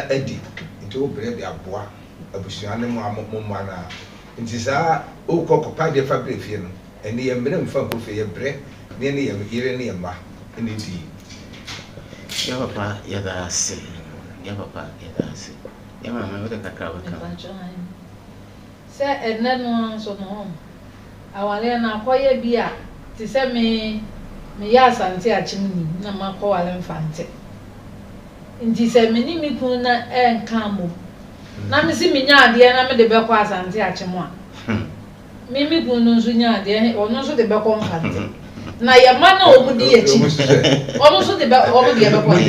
edi nti wo bre de aboa abusuane mo ammo na nti sa o kokopa de fa brefie no ene ye mre mfa kofe ye bre ne ne ye yire ne ye ma ene di ya papa ya dase ya mama wote kakaba ka se enne no so no awale na koye bia ti se me ya asante achimni na makowale mfante nti se me ni mi kun na enka mo na me si me nya ade na me de be kwa asante achimo a mi kun no so nya ade ono so de be kwa mfante na ya mana obudi echi ono so de be obudi e be kwa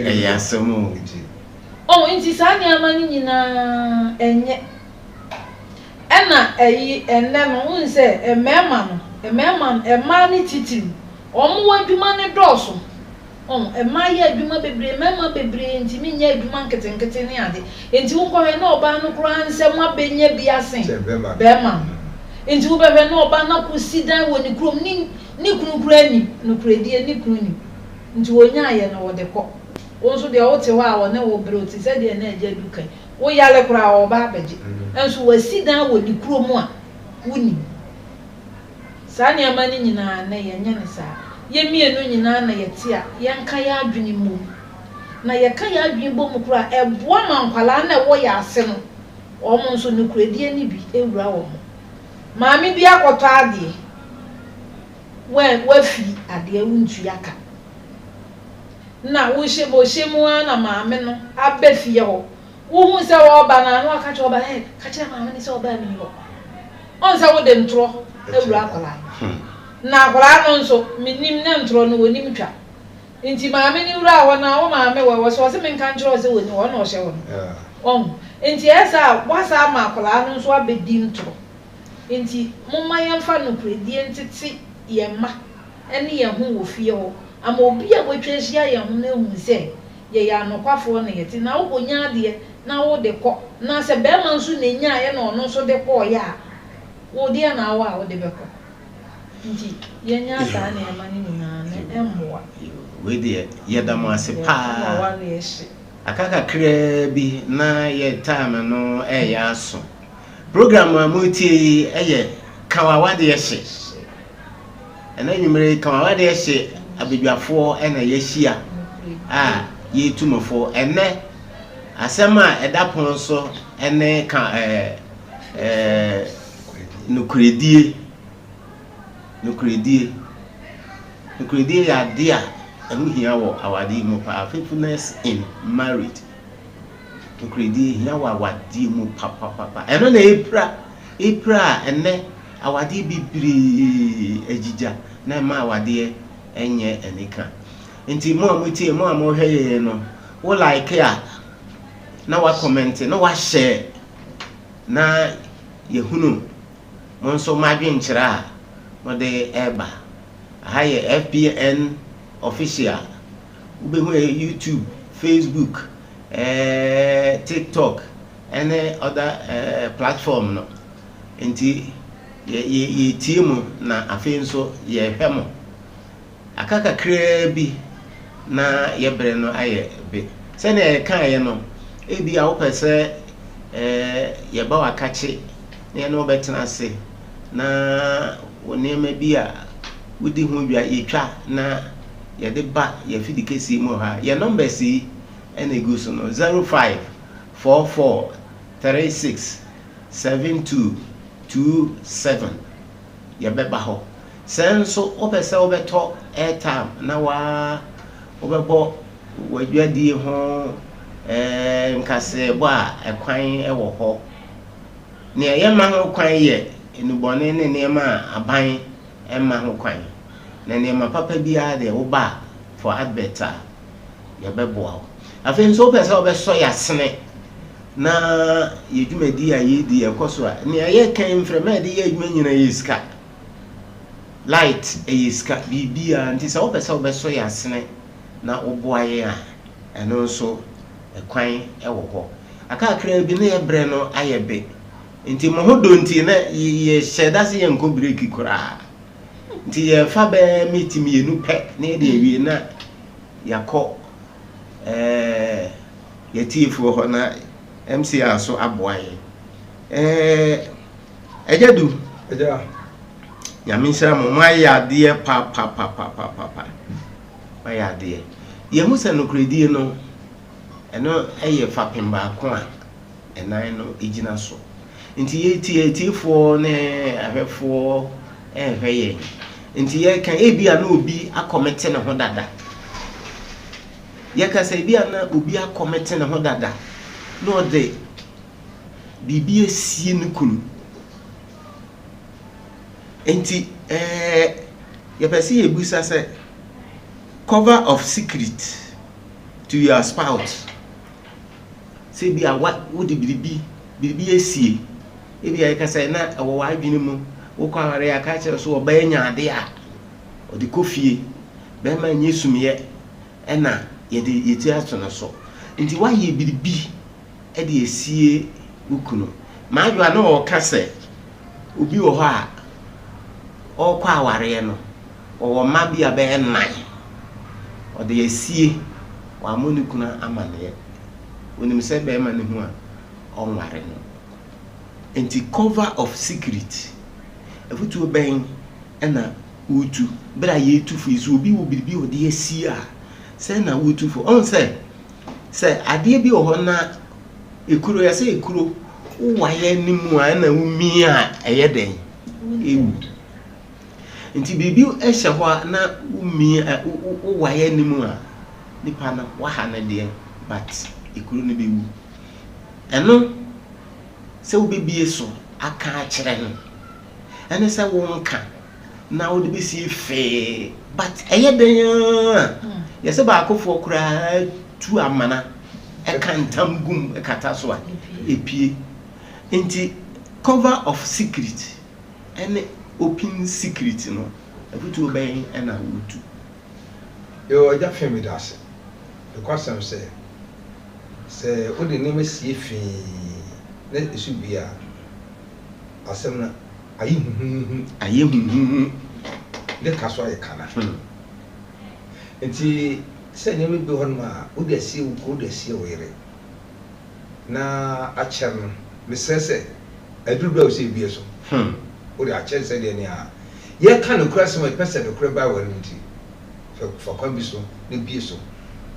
ya somo nti sa ni amani nyina enye ena enne no unse emema ni titiri omo wa adwuma ne doso ema ya adwuma bebre mema bebre nti mi nya adwuma nketenkete ne ade nti wo kɔhwe na oba no kura nsɛm abenya biasen bema nti wo bɛhwɛ na oba na kosidan wɔ ne krom ni kunukura ni nukuradie ni kununi nti wonya ayɛ na wɔde kɔ wonso de wote hɔ a wone wo bro ti sɛ de na agya dukan wo yale kura wo ba abegye enso wasidan wɔ ne krom a woni saa ne amani nyina na yenya ne saa yemienu nyina na yete a yenka ya adwene mu na yeka ya adwene bɔ mu kura eboa mankwala na wo ya ase no omo nso ne kuradie ni bi ewura wo mo maami bi akɔtɔ ade wa fi ade wuntu yaka na wo shemu na maame no aba fie ho wo hu se wo ba na no aka che oba ka che maame ni se oba mi ho on se wo de ntro ewura akola na akola no nso minim na ntro no wonim twa nti maame ni wura ho na wo maame wo so se menka ntro se woni wo na o hye wo on nti esa wasa ma akola no nso abedi ntro nti momma yemfa no kuredie ntete yemma ene ye ho wo fie ho ama obi a wetwehia ye ho na hu se ye ya anokwafo na yeti na wo nya ade na wo de kɔ na se be ma nso na nya ye na ono so de kɔ ya wo de na wo a wo de be kɔ nti ye nya sa na ye mani ni na emmoa we de ye da mo ase pa akaka kra bi na ye time no ya aso program amuti eye kawawade ye hye ena nyumere kawawade ye hye abedwafo ena ye hia ye tumofo ene asema edapon so ene ka nukuredie ya dia enu hia wo awade mu pa faithfulness in marriage nukuredie hia wo awade mu papa eno na epra ene awade bibiri agija na ma awade enye enika nti mo amutie mo amohweye no wo like a na wa comment na wa share na yehunu mo nso madwe nkyira mo de eba haye FPN official ubehu YouTube, Facebook, TikTok and other platform no nti ye tiemu na afi nso ye hwemo akaka kra bi na ye bre no aye be se na e kan ye no ebi a wopɛ sɛ yɛba wakache na yɛne wobɛtena ase na nneɛma bi a wodi ho wia yɛtwa na yɛde ba yɛfidi kɛsie mu ha yɛ numbers yi ɛna egu so no 0544367227 yɛbɛba hɔ sɛ nso wopɛ sɛ wobɛtɔ airtime na wobɛbɔ wadwadie ho nkasɛbɔ a ɛkwan ɛwɔ hɔ nea yɛma ho kwan yɛ enubɔne ne nneɛma a aban ɛma ho kwan na nneɛma papa biara de woba for advert a yɛbɛboa wo afei nso wopɛ sɛ wobɛsɔ yɛasene na yɛdwumadi a yɛdi ɛkɔ so a nea yɛkan mframa de yɛ adwuma nyina yɛ sika light ɛyɛ sika biribia nti sɛ wopɛ sɛ wobɛsɔ yɛasene na woboa yɛn a ɛno nso ɛkwan ɛwɔ hɔ akakra bi ne yɛbrɛ no ayɛ be nti mo ho do nti na yɛhyɛ da se yɛnkɔ break koraa nti yɛfa bɛɛ meeting yɛnu pɛ na yɛde awie na yɛakɔ yɛtiefoɔ hɔ na MCA so aboa yɛn ɛgya du ɛgya nyame nhyira mo ayɛ adeɛ pa ayɛ adeɛ yɛhu sɛ nokoredie no ɛno ɛyɛ fapem baako a ɛnan no ɛgyina so nti yɛtiefoɔ ne ahwɛfoɔ ɛhwɛ yɛn nti yɛka ebi a na obi akɔmete ne ho dada yɛka sɛ ebi a na obi akɔmete ne ho dada na ɔde biribi esie ne kunu nti yɛpɛ sɛ yɛbusa sɛ cover of secret to your spouse sɛ bi a wode biribi esie ebi a yɛka sɛ na ɛwɔ w'adwene mu wokɔ aware aka kyerɛ so ɔbɛyɛ nyaade a ɔde kɔ fie bɛrima nyɛ sumyɛ ɛna yɛti ato no so nti wayɛ biribi ɛde esie ukunu maadwa na ɔka sɛ obi wɔ hɔ a ɔkɔ aware no ɔwɔ mma bi a bɛyɛ 9 ɔde esie wamo ne kunu amaneɛ onim sɛ bɛrima ne ho a ɔnware no nti cover of secret efutu bɛn ɛna wotu bra yɛtu fo isu obi wo biribi ɔde esie a sɛ na wotu fo ɔn sɛ adeɛ bi wɔ hɔ na ekuro yɛ sɛ ekuro wayɛ nimu a na wumi a ɛyɛ den ewu nti biribi ɛhyɛ hɔ na wumi wayɛ nimu a nipa na waha na deɛ but ekuro no bɛwu ɛno sɛ wobɛbie so aka akyerɛ no ɛne sɛ wo nka na wode bɛsie fee but ɛyɛ den yɛsɛ baakofoɔ koraa tu amana ɛka ntam gum ɛkata so a epie nti cover of secret ɛne open secret no ɛfutu bɛn ɛna wotu yo agya femi dase ɛkwasɛm sɛ wode nneɛma sie fee na esu bia asɛm na ayɛ huhuhu ne ka so ayɛ kana nti sɛ nneɛma bi hɔ no a wode asie wo ko wode asie wo yere na akyɛ no mesrɛ sɛ aduru bɛ wo sɛ ebie so wode akyɛ sɛ deɛ ne a yɛka no kora sɛm a ɛpɛ sɛ no kora baa wɔ no nti fa kwan bi so na bie so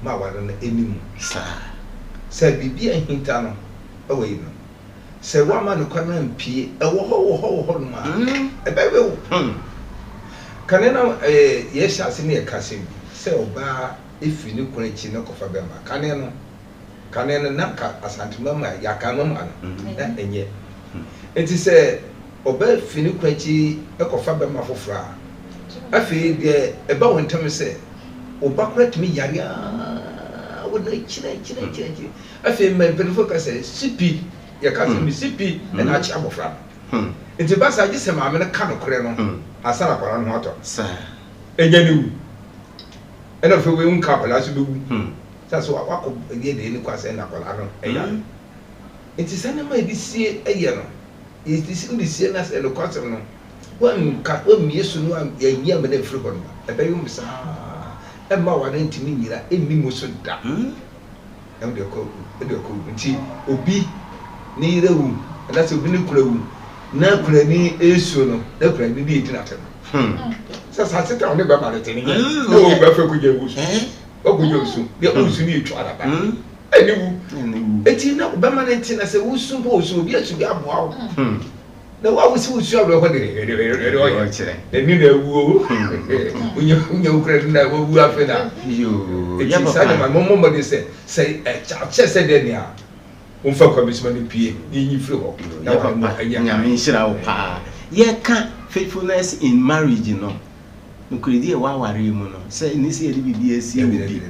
ma aware no anim sɛ biribi ahinta no ɛwɔ yi no sɛ woama no kwan no ampie ɛwɔ hɔ no ma ɛbɛbɛ wo kane na yɛhyɛ ase ne yɛka sɛ bi sɛ ɔbaa efi ne kwan akyi na kɔfa bɛma kane no na ka asantema ma yɛaka no ma no na ɛnyɛ nti sɛ ɔbaa fi ne kwan akyi ɛkɔfa bɛma foforɔ a afei deɛ ɛba wɔ ntam sɛ ɔba kora tumi yare a wɔna kyerɛ afei mpanimfoɔ ka sɛ sipi yɛka sɛ mi sipi ɛna akyi abɔfra no nti ba sa gye sɛ maame no ka no korɛ no asa na akwara no ho atɔ ɛnya ne wu ɛna afei wei nka akwara so bɛwu sɛ so wakɔ ɛdeɛ deɛ ne kɔ asɛ na akwara no ɛya nti sɛ ne ma yɛde sie ɛyɛ no yɛde sie na sɛ ɛnokɔ asɛm no wammie so no yɛnyi ama no afiri hɔ no ɛbɛyɛ mu saa ɛma wa no ntimi nyira ɛnni mu so da ɛmu de kɔ nti obi ne yere wu ɛna sɛ obi ne kura wu na kura ni esuo no na kura ni di na tɛm sɛ sase ta ne bɛma ne tene na o bɛ fɛ ko gye wu so o ko gye wu so de o su ni etwa adaba ɛni wu eti na bɛma ne tene sɛ wo su po su obi asu bi aboa wo na wa wo si wo su abro hɔ de o yɛ ɛni na wu o unya kura ni na wo wu afi na yo eti sa de ma mo de sɛ kyɛ sɛ de ne a on fa commission ni pie ni firi hɔ ya papa nyame nhyira wo pa ye ka faithfulness in marriage no nkredi e wa ware mu no sɛ ni sɛ yɛde bibi asi obi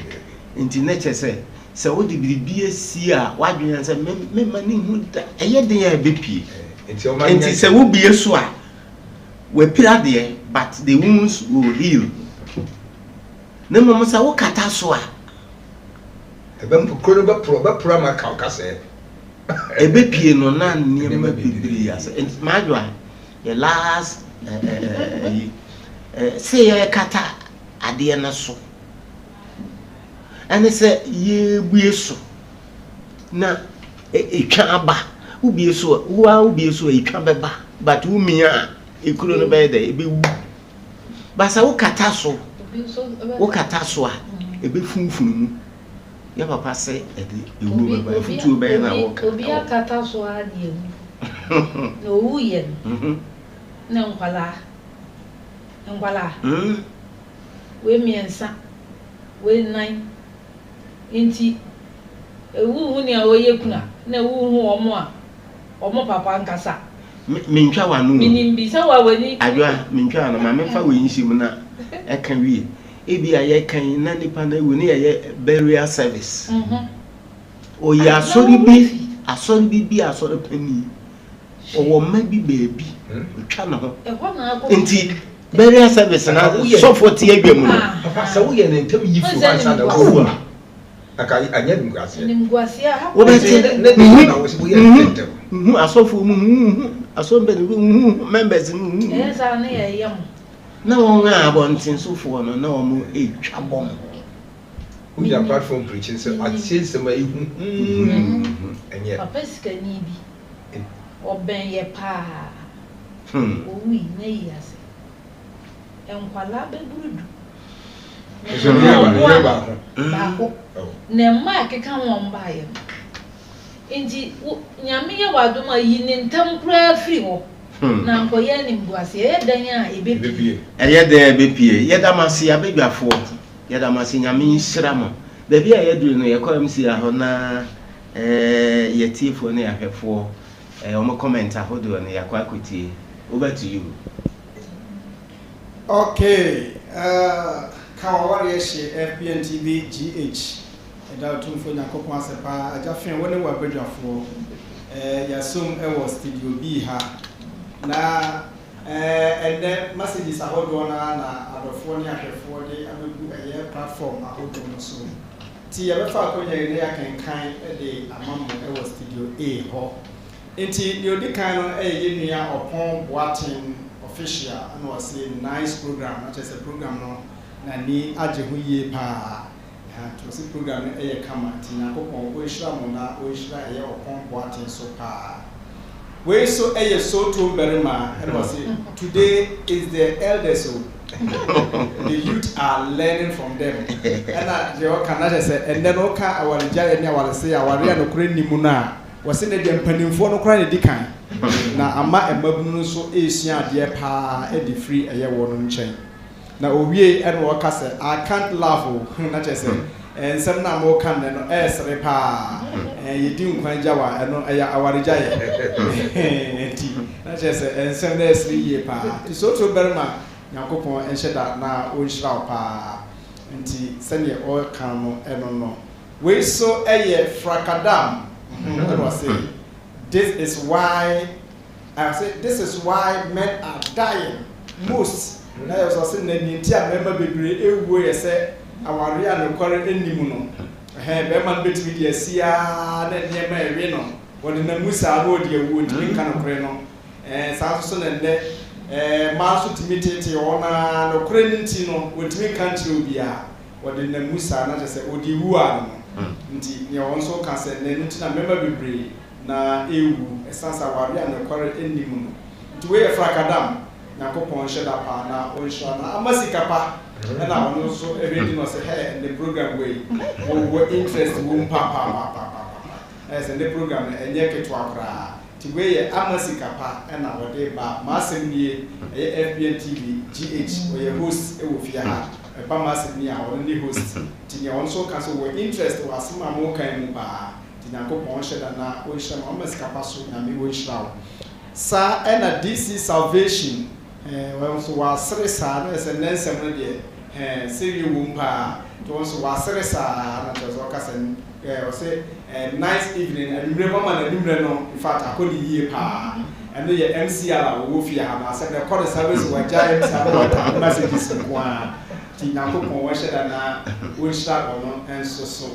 nti na kyɛ sɛ wo de bibi asi a wadwen sɛ me ma ni hu da ɛyɛ den ya bepie nti sɛ wo bie so a we pira there but the wounds will heal na mo sɛ wo kata so a ebem kro ba pro ma ka sɛ ebe pie no na niema bibiri ase majwa the last say ye kata ade na so ene se ye bue so na etwa aba ubie so etwa beba but umia ekuro no be de ebe wu basa wo kata so a ebe funfunu mu ya papa say ewu beba futu be na wo obi akata so ade emu no wuye na nkwala we miensa we nine inti ewu hu ne oye kuna na ewu hu omo papa nkasa mentwa wa no minimbi sa wa wani adwa mentwa na ma mefa we nhim na eka wie ebi aye kan na nipa na ewu ne ye burial service o ya asori bi asori pani o ma bi beebi otwa na ho enti burial service na so for tie adwam no papa sa wo ye ne ntam yi fu ansa da wo aka anya nimguase ha wo be tie na wo si wo ye ntam asofo mu asombe members mu esa na ye yam na won a abontin sofo no na wo mu etwa bom we are platform preaching so at say some ihu enye papa skani bi oben ye pa owi na yase enkwala beburudu ba na ma keka won ba ye nti nyame ye wadoma yi ne ntam kura firi ho na nkoye ni mguase ye dan a ebepie eye dan ebepie ye damase abedwafo ye damase nyame nhyira mo da bia ye duru no ye kwa msi aho na ye tiefo ne ahwefo omo comment ahodo ne yakwa kotie over to you. Okay, Kawari FPN TV GH. That for Nakopon Sepa, I just found one of for Yasum Ewa Studio B. Now, and then messages are hold on at the phone for the platform. I hold on so. Tia Fakoya can kind a among Ewa Studio A. Ho. Inti you the kind of a year upon watching official and was a nice program, not just a program no Nani Ajehuye pa to see program a come Tina Copo, Wishra Mona, Wishra a upon watching so pa. We so a so to Berima and was today is the elders so the youth are learning from them. And you can say and then Oka our giant I say our real Nimuna. Was in the Jampanimfo no cry dikan na ama emabunu so esia de pa e di free eye wono nchen na owie e no waka say I can't laugh na che say ensem na mo kan no e sere pa yedi nkwan jawa eno e ya awareja ye enti na che say ensem na esri ye pa ti so to berma yakopon enhyeda na o nhira pa enti sene o kan no eno no we so eye frakadam this is why men are dying most. Now you also say that the entire member be everywhere. You say our real no current anymore. Be man bet me the sia na near my reno. What the Musa road you would be kind of reno. Samson and Masu Timidity or no credit no would make country be what the Musa not just say Odi Wuan. nti ne wonso ka se ne nti na member bebre na ewu esansa wari an kware ennim no nti we frakadam Nakopon sheda pa na onsha na amasika pa na ono so everything no say hey the program way wo interest wo pa as the program enye keto akra ti we amasika pa na wode ba masem nie FBN TV GH we host e wo fia ha e ba masem nie a won ni host ti ne onso ka so we interest wo asema mo kan mu ba ti Nakopon sheda na onsha na amasika pa so na me wo nshra sa na DC Salvation so wasere saa no ese nensem no de seri wumpa to so wasere saa na to so kasa o say nice evening and remember man and no in fact akodi yie pa and the MCR wo fi ha na say the call service wa giant service messages kwa ti na ko kon wa sheda na we start on and so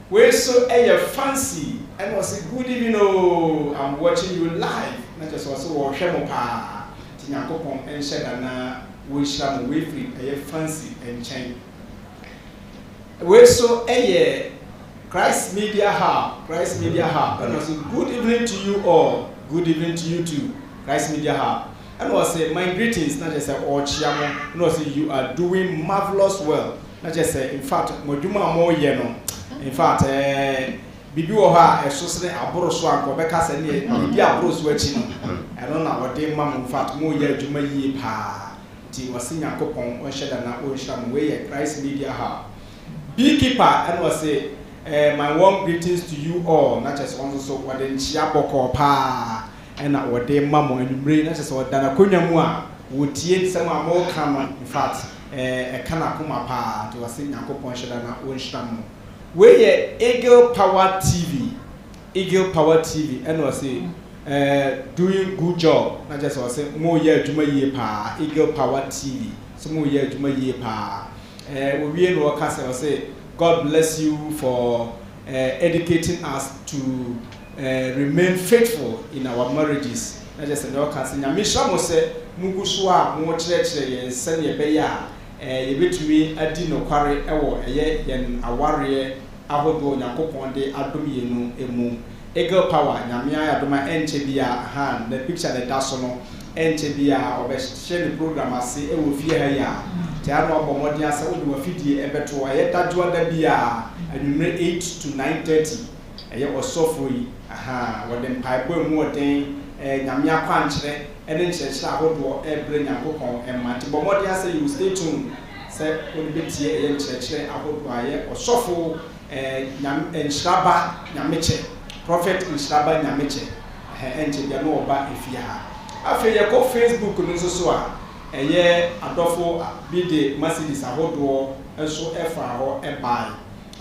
we so fancy and was a good evening oh I'm watching you live na just so wo hwe mo pa Yakopon and Shadana, we shall be free, a fancy and chain. We so a Christ Media Hub, and also good evening to you all, good evening to you too, Christ Media Hub. And was say my greetings, not just say Chiamo, no say you are doing marvelous well. Not just say in fact, Moduma more yeno. In fact, bibi wo ha eso sene aboro so anko be ka se ne bibi aboro so achi no eno na wode ma mu fat mo ya adwuma yie pa ti wase Yakopon o hyeda na o hyira mo we Christ Media Hub beekeeper and was say my warm greetings to you all not just one so wode nchia boko pa ena wode ma mo anumre not just wode na konwa mu a wotie nsem a mo ka no in fact e kana kuma pa ti wase Yakopon hyeda na o hyira mo we Eagle Power TV and was say doing good job not just was say mo ye adwuma yie pa Eagle Power TV so mo ye adwuma yie pa we no ka say God bless you for educating us to remain faithful in our marriages not just no ka say nyame hwa mo say mugu so a mo kyerɛkyerɛ yɛn sɛ ne be ya yebetumi adi no kware ewo eye yen aware ahodo Yakopon de adom yenu emu Eagle Power nyame ayadoma enche bia ha na picture ne daso no enche bia obehye ne program ase ewo fie ha ya ti anu obomodi ase wo de wafidie ebeto eye dadwo da bia anumre 8 to 9:30 eye osofo yi aha wo de mpaibo mu oden nyame akwankyere ene nkyerɛkyerɛ ahodo ebre Yakopon emati bomodi ase you stay tuned say when betie eye nkyerɛkyerɛ ahodo aye osofo Nshraba Nyameche Prophet Nshraba Nyameche enche bia no oba efia afi ye ko Facebook no so a eye adofo bi de messages ahodo enso efa ho ebai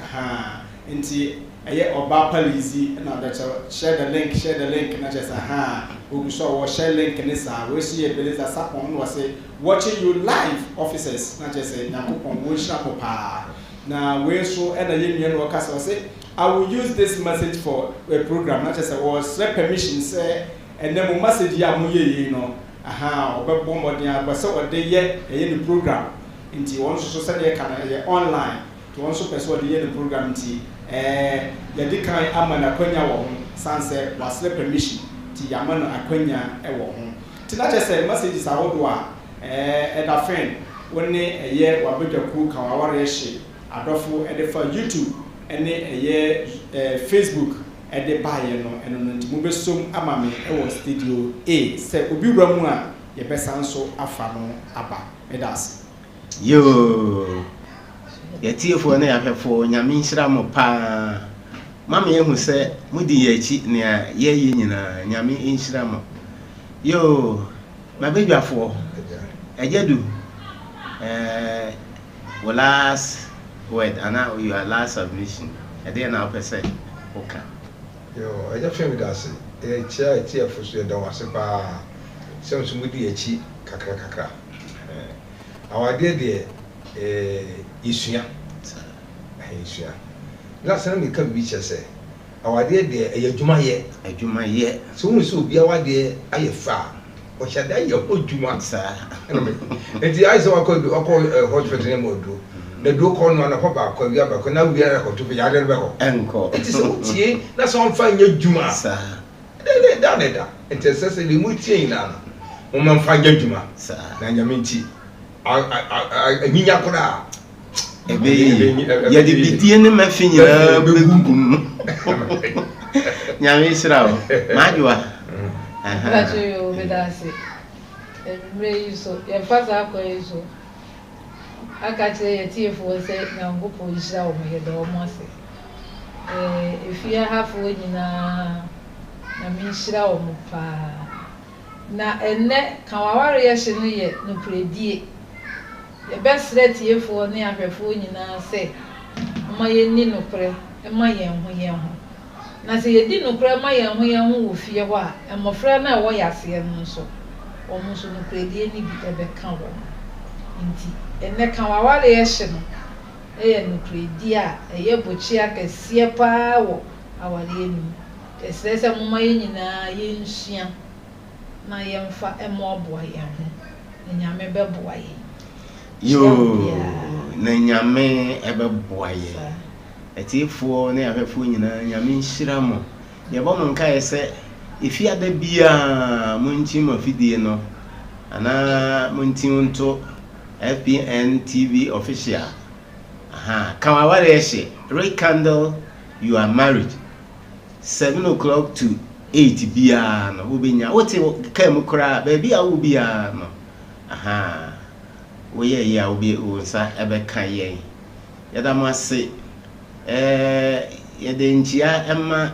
aha enti eye oba palizi na da share the link na just aha ogu so wo share link ni sa we so ye beleza sapon no say watching you live officers na just Yakopon wo shira pa na we so ena yemie no kasa say I will use this message for a program not just was permission say and then message ya mo ye no aha obebo modern agba say ode ye the program nti won so say dey kan ye online to won so person ode ye the program nti ya di kan amana kwanya wo ho sanse was permission ti yamana akwanya e wo ho ti na just say messages ahodo a da friend woni ye wabedwaku kan aware hye adofo edefa YouTube ene eye Facebook ede baye no eno no nti mo besom amame e wo studio A se obi wura mu a ye besa nso afa no aba edas yo yetiefo na yahwefo nyame nhyira mo pa mama ehu se mudi ye chi ne ye ye nyina nyame nhyira mo yo mabedwafo ejedu last word and now your last submission and then now per se okay yo I just feel that say e chia tie for so da wase pa sem so mudi echi kakra awade de isua last time me ka bi che say awade de adwuma ye so mu so bia wade ayefa o shada ye odwuma sa enti I say akọ hot for them odo na do ko no na pa ba ko wi ba ko na wi ara ko to ya de be ko enko it is utie na so on fa nya djuma sa da it is say le mu tie ina no mo man fa nya djuma sa na nya menti nyinya kora ebe ya de bidie ne mafi nyina begugum nyame sira o madwa Pra eu pedaço. Meio so, eu faço a coisa. A cadeia tinha força não vou pôr já o meio do almoço. If you have one na minha o mupa na ene kawawari ya shinu ye no predie. The best let you for ne afefo nyina se ma ye ni no pre e ma ye ho na se ye di no pre ma ye ho wo fie ho a emofra na wo yase no so omo so no predie ni bi ebe kan wo nti ene kawawari ya shinu e no predie a ye bochi akese pa wo awale ni esese mo ma ye nyina ye nsua na ye mfa emo oboa ye ho nyame beboa ye yo na nyame ebe boaye etifo na afefo nyina nyame nhira mo ye bo mo nka ese ifi ada bia monti mafidie no ana monti unto FPN TV official kawaware ehye Ray Candle you are married 7 o'clock to 8 bia no wo benya wote kam kura ba bia wo bia no we ya obi onsa ebeka yen yada mase yede nchia ema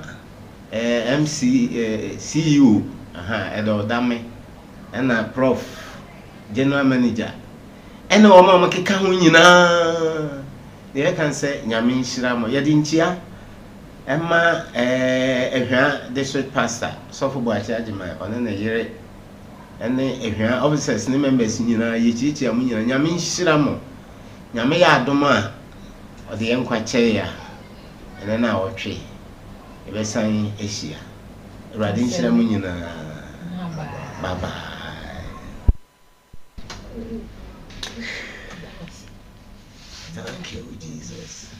MC CEO edo dame na prof general manager ena o ma makeka ho nyina ye kan se nyame nhira mo yede nchia ema ehwa district pastor sofo boachi agima one na yere ene ehwa officers ne members nyina yechichi am nyina nyame nhira mo nyame ya adoma ode yenkwa che ya ene na wotwe ebesan ehia urade nhira mo nyina baba thank you Jesus.